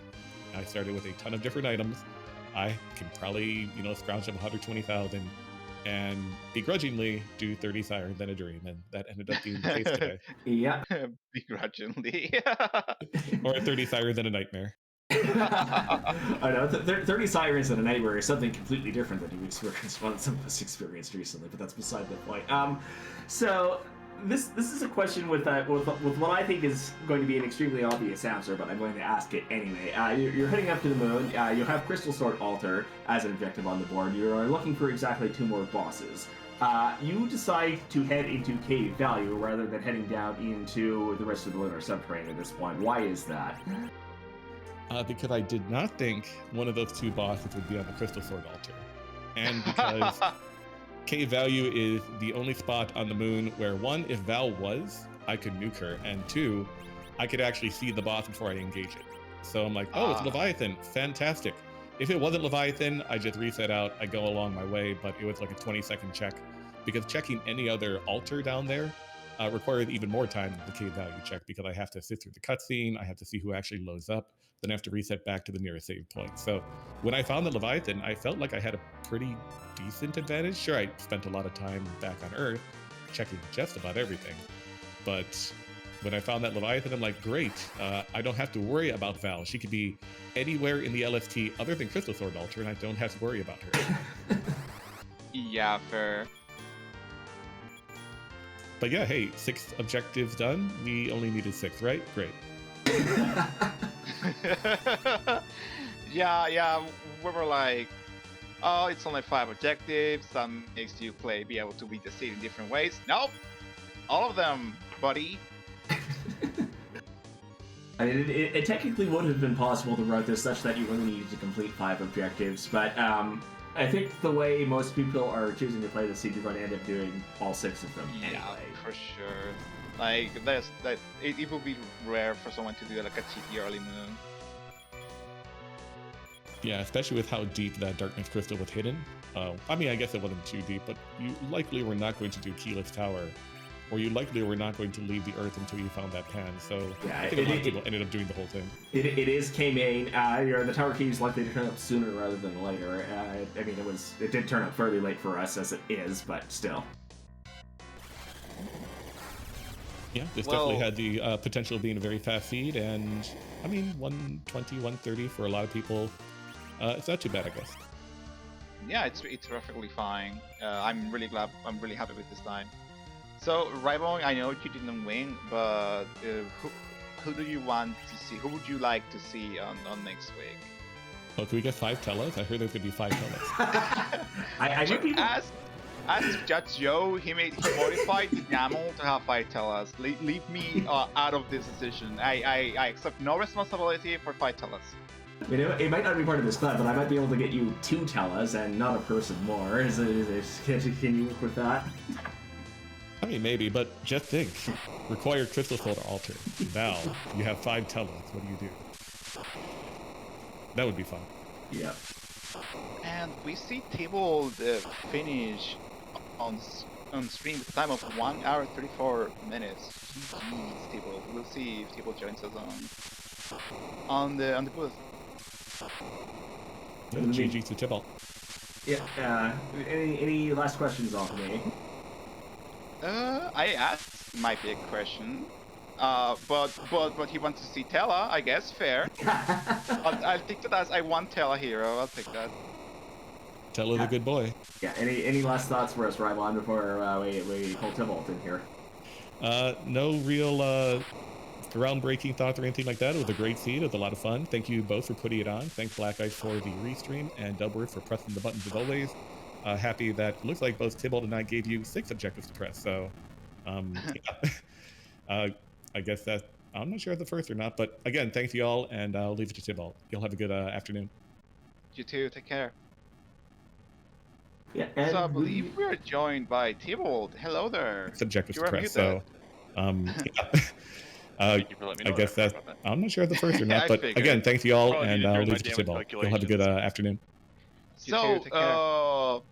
I started with a ton of different items. I can probably, scrounge up 120,000 and begrudgingly do 30 Sirens and a Dream, and that ended up being the case today. Yeah. Begrudgingly. Or 30 Sirens and a Nightmare. I know 30 sirens in a nightmare is something completely different than you experienced. One some of us experienced recently, but that's beside the point. So this is a question with what I think is going to be an extremely obvious answer, but I'm going to ask it anyway. You're heading up to the moon. You have Crystal Sword Altar as an objective on the board. You are looking for exactly 2 more bosses. You decide to head into Cave Value rather than heading down into the rest of the lunar subterranean at this point. Why is that? Because I did not think one of those 2 bosses would be on the Crystal Sword Altar. And because Cave Value is the only spot on the moon where 1, if Val was, I could nuke her, and 2, I could actually see the boss before I engage it. So I'm like, oh, it's Leviathan, fantastic. If it wasn't Leviathan, I just reset out, I go along my way, but it was like a 20-second check, because checking any other altar down there requires even more time than the Cave Value check, because I have to sit through the cutscene, I have to see who actually loads up, then I have to reset back to the nearest save point. So when I found the Leviathan, I felt like I had a pretty decent advantage. Sure, I spent a lot of time back on Earth checking just about everything, but when I found that Leviathan, I'm like, great, I don't have to worry about Val. She could be anywhere in the LST other than Crystal Sword Altar, and I don't have to worry about her. Yeah, fair. But yeah, hey, 6 objectives done. We only needed 6, right? Great. yeah, we were like, oh, it's only 5 objectives. That makes you be able to beat the seed in different ways. Nope, all of them, buddy. I mean, it technically would have been possible to route this such that you only needed to complete 5 objectives, but I think the way most people are choosing to play the seed, you're going to end up doing all 6 of them anyway. For sure. Like, it would be rare for someone to do like a cheeky early moon. Yeah, especially with how deep that Darkness Crystal was hidden. I mean, I guess it wasn't too deep, but you likely were not going to do Keyless Tower, or you likely were not going to leave the Earth until you found that pan. So yeah, I think a lot of people ended up doing the whole thing. It is K-Main. The tower key is likely to turn up sooner rather than later. I mean, it did turn up fairly late for us as it is, but still. Yeah, this definitely had the potential of being a very fast seed, and I mean, 120, 130 for a lot of people. It's not too bad, I guess. Yeah, it's perfectly fine. I'm really happy with this time. So, Rybong, I know you didn't win, but who do you want to see? Who would you like to see on next week? Oh, can we get 5 Tellas? I heard there's gonna be 5 Tellas. I think people... Ask Judge Joe. He modified the YAML to have 5 Tellas. Leave me out of this decision. I accept no responsibility for 5 Tellas. You know, it might not be part of this club, but I might be able to get you 2 Tellas and not a person more. Can you work with that? I mean, maybe, but just think. Required Crystal Sword Altar. Val, you have 5 Tellas. What do you do? That would be fun. Yeah. And we see Table finish on stream with a time of 1 hour 34 minutes. GG's Table. We'll see if Table joins us on the booth. Yeah, GG to Tibalt. Yeah. Any last questions off me? I asked my big question. But he wants to see Tella, I guess, fair. I'll take that as I want Tella hero, I'll take that. Tella the good boy. Yeah, any last thoughts for us, Rybon, before we pull Tibalt in here? No real groundbreaking thoughts or anything like that. It was a great seed, it was a lot of fun. Thank you both for putting it on. Thanks Black Ice for the restream, and Dubworth for pressing the buttons as always. Happy that looks like both Tibalt and I gave you 6 objectives to press, so yeah. I guess that, I'm not sure if the first or not, but again, thanks you all, and I'll leave it to Tibalt. You'll have a good afternoon. You too, take care. Yeah, so I believe we are joined by Tibalt. Hello there. Objectives to press, so yeah. Thank you for letting me know. I guess that, I'm not sure if the first or not, but again, thanks you all, and I'll leave it to Tibalt. You'll have a good afternoon. So,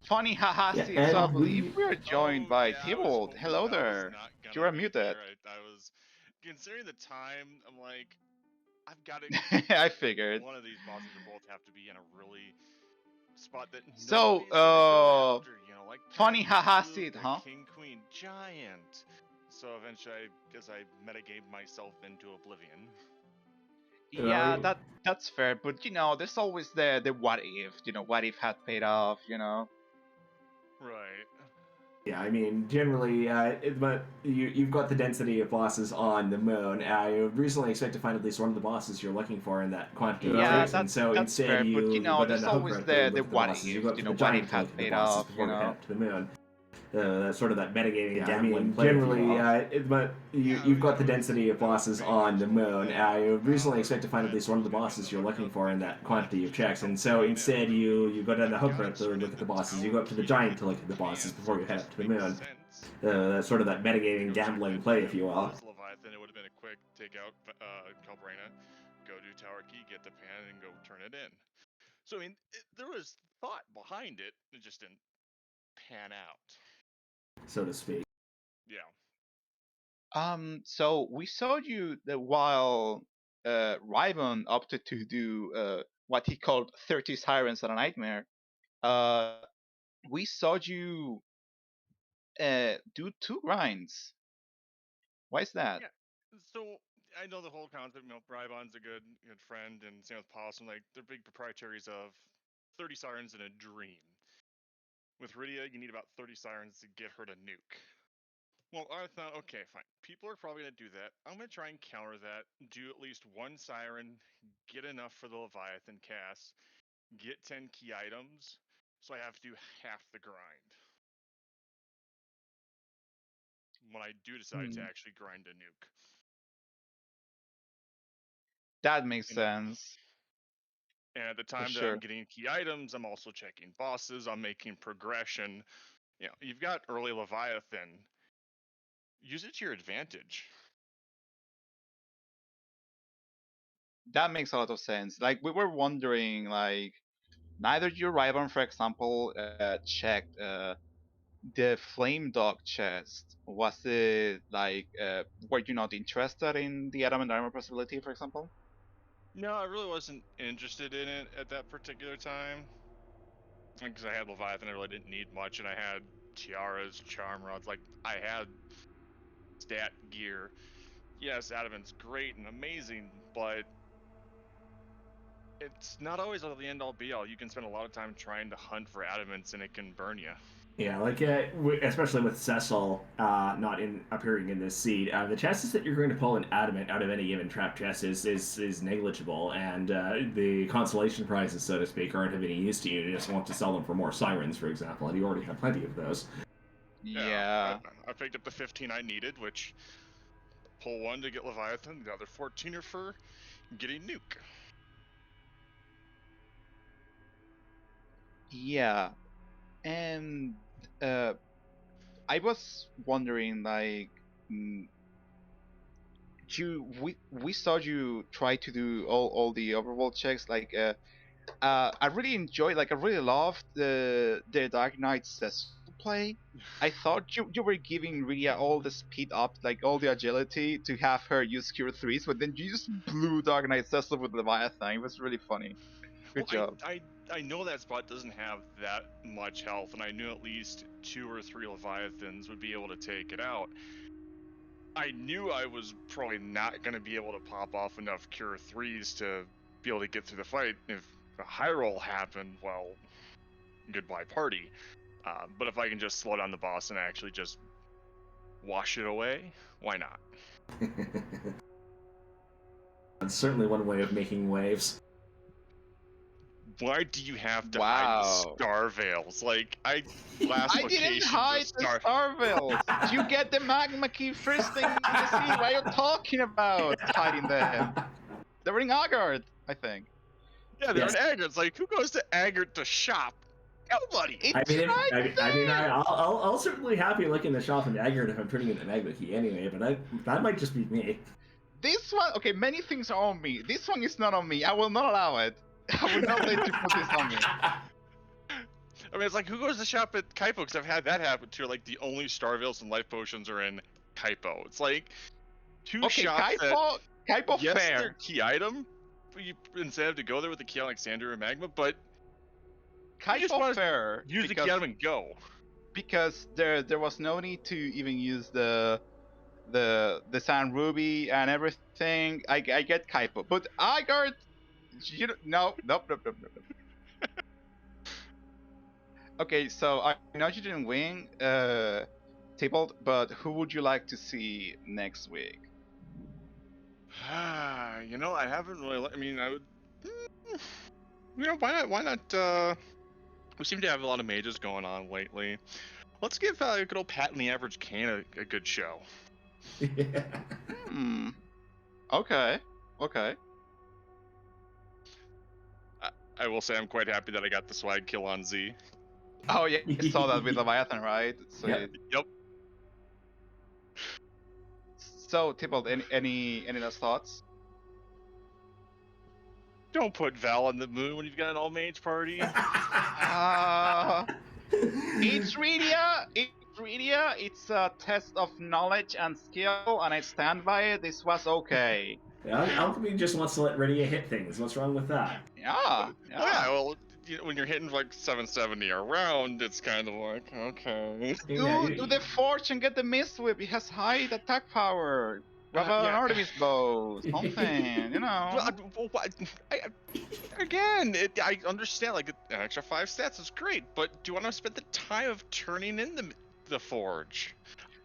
funny haha, so I believe we are joined by Tibalt. Hello there. You are muted. I was considering the time. I'm like, I've got to. I figured. One of these bosses will both have to be in a really spot that. So, after, you know, like funny haha, seed, huh? King Queen Giant. So eventually, I guess I metagamed myself into oblivion. Yeah, that's fair, but there's always the what if. What if had paid off. Right. Yeah, I mean, generally, but you've got the density of bosses on the moon. You reasonably expect to find at least one of the bosses you're looking for in that quantity of Yeah, checks, and so that's instead fair, but you go down there's the hook always route to the look at the what bosses. You if. go up to the What if giant to had look at the paid bosses off. before you head up to the moon. Sort of that metagaming Yeah, I gambling mean, play, if you generally, will. But you've got the density of bosses on the moon. You reasonably expect to find at least one of the bosses you're looking for in that quantity of checks, and so instead you go down the hook route to look at the bosses. You go up to the giant to look at the bosses before you head up to the moon. Sort of that metagaming gambling play, if you will. Leviathan, it would have been a quick take out Calbrena, go do Tower Key, get the pan, and go turn it in. So I mean, there was thought behind it. It just didn't pan out, so to speak. Yeah. So we saw you while Rybon opted to do what he called 30 Sirens and a Nightmare. We saw you do 2 grinds. Why is that? Yeah. So I know the whole concept. Brybon's a good friend, and same with Possum. Like they're big proprietaries of 30 sirens in a dream. With Rydia, you need about 30 sirens to get her to nuke. Well, I thought, okay, fine. People are probably going to do that. I'm going to try and counter that. Do at least 1 siren, get enough for the Leviathan cast, get 10 key items, so I have to do half the grind. When I do decide to actually grind a nuke. That makes sense. And at the time that sure. I'm getting key items, I'm also checking bosses, I'm making progression. You've got early Leviathan. Use it to your advantage. That makes a lot of sense. Like, we were wondering, like, neither you or Rybon, for example, checked the Flame Dog chest. Was it, like, were you not interested in the Adamant Armor possibility, for example? No, I really wasn't interested in it at that particular time. Because I had Leviathan, I really didn't need much, and I had tiaras, charm rods, like, I had stat gear. Yes, Adamant's great and amazing, but it's not always the end all be all. You can spend a lot of time trying to hunt for adamants, and it can burn you. Yeah, like especially with Cecil not appearing in this seed, the chances that you're going to pull an adamant out of any given trap chest is negligible, and the consolation prizes, so to speak, aren't of any use to you. You just want to sell them for more sirens, for example, and you already have plenty of those. Yeah. I picked up the 15 I needed, which pull 1 to get Leviathan, the other 14 are for getting nuke. Yeah. And I was wondering, like, we saw you try to do all the overworld checks. Like, I really enjoyed, like, I really loved the Dark Knight Cecil play. I thought you were giving Rhea all the speed up, like all the agility to have her use Cure 3s, but then you just blew Dark Knight Cecil with Leviathan. It was really funny. Good job. I know that spot doesn't have that much health, and I knew at least 2 or 3 Leviathans would be able to take it out. I knew I was probably not going to be able to pop off enough Cure 3s to be able to get through the fight. If a high roll happened, well, goodbye party. But if I can just slow down the boss and actually just wash it away, why not? It's certainly one way of making waves. Why do you have to hide the Wow. star veils? Like, I didn't hide the star veils. You get the magma key first thing in the scene. What are you talking about? Hiding them. They were in Agard, I think. Yeah, they're Yes. in Agard. It's like, who goes to Agard to shop? Nobody. I'll certainly happy looking the shop in Agard if I'm turning in the magma key anyway, but that might just be me. This one, okay, many things are on me. This one is not on me. I will not allow it. I will not let you put this on me. I mean, it's like, who goes to shop at Kaipo? Because I've had that happen too. Like, the only star veils and life potions are in Kaipo. It's like two shops Kaipo, that, yes, fair. they're key item. But you instead have to go there with the key Alexander or Magma, but Kaipo fair. Use the key item and go. Because there was no need to even use the the San Ruby and everything. I get Kaipo, but I got nope. Okay, so I know you didn't win, Tybalt, but who would you like to see next week? I haven't really. I mean, I would. Why not? Why not? We seem to have a lot of mages going on lately. Let's give good old Pat and the Average Cane a good show. Okay. I will say I'm quite happy that I got the swag kill on Z. Oh yeah, I saw that with Leviathan, right? So Yep. So Tybalt, any last thoughts? Don't put Val on the moon when you've got an all mage party. It's Rydia. It's a test of knowledge and skill, and I stand by it. This was okay. Yeah, Alchemie just wants to let Rydia hit things. What's wrong with that? Yeah. Well, when you're hitting like 770 around, it's kind of like, okay. Do the forge and get the mist whip. It has high attack power. Grab an Artemis bow, something, I understand, like, an extra 5 stats is great, but do you want to spend the time of turning in the forge?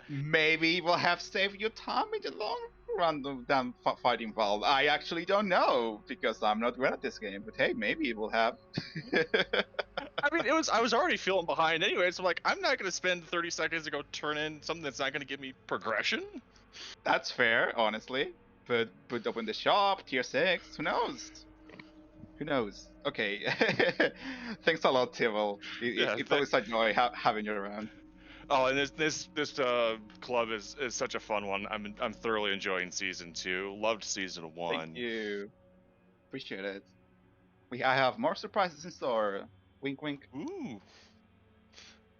Maybe we'll have saved your time in the long run than fighting Val. I actually don't know, because I'm not good at this game, but hey, maybe it will have. I mean, I was already feeling behind anyway, so like, I'm not going to spend 30 seconds to go turn in something that's not going to give me progression. That's fair, honestly. But open the shop, tier 6, who knows? Okay. Thanks a lot, Tybalt. It's always a joy having you around. Oh, and this club is such a fun one. I'm thoroughly enjoying season 2. Loved season 1. Thank you. Appreciate it. I have more surprises in store. Wink, wink. Ooh.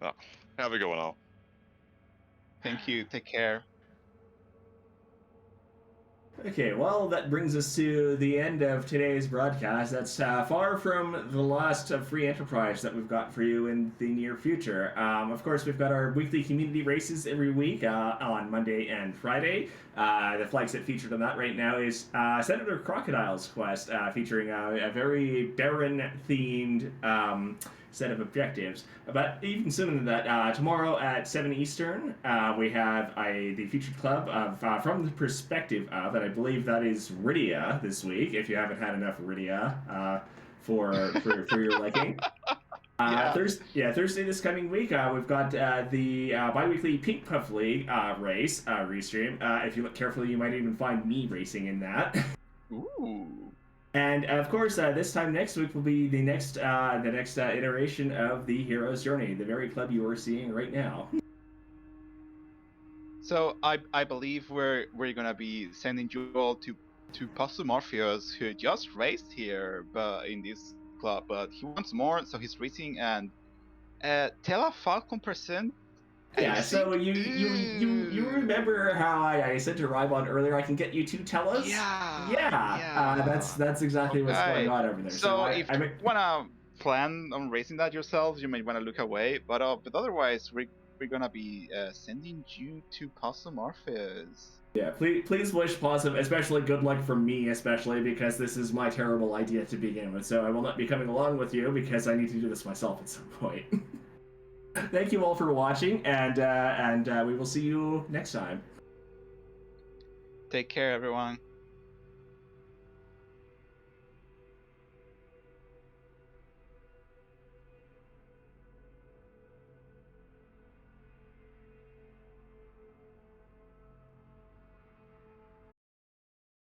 Oh, have a good one, all. Thank you. Take care. Okay, well, that brings us to the end of today's broadcast. That's far from the last of free enterprise that we've got for you in the near future. Of course, we've got our weekly community races every week on Monday and Friday. The flagship featured on that right now is Senator Crocodile's quest, featuring a very Baron-themed set of objectives. But even sooner than that, tomorrow at 7 Eastern, we have the featured club of From the Perspective of, and I believe that is Rydia this week, if you haven't had enough Rydia for your liking. Thursday this coming week, we've got the bi-weekly Pink Puff League race restream. If you look carefully, you might even find me racing in that. Ooh. And of course, this time next week will be the next iteration of the Hero's Journey, the very club you are seeing right now. So I believe we're gonna be sending you all to Puzzle Morpheus, who just raced here, but in this club, but he wants more, so he's racing and tell a Falcon percent. Yeah, so you remember how I said to Rybon earlier, I can get you 2 Tellas? Yeah. That's exactly what's going on over there. So if you wanna plan on racing that yourselves, you may wanna look away. But otherwise, we're gonna be sending you to Puzzle Morpheus. Yeah, please wish Possum, especially good luck for me, especially because this is my terrible idea to begin with. So I will not be coming along with you because I need to do this myself at some point. Thank you all for watching, and we will see you next time. Take care, everyone.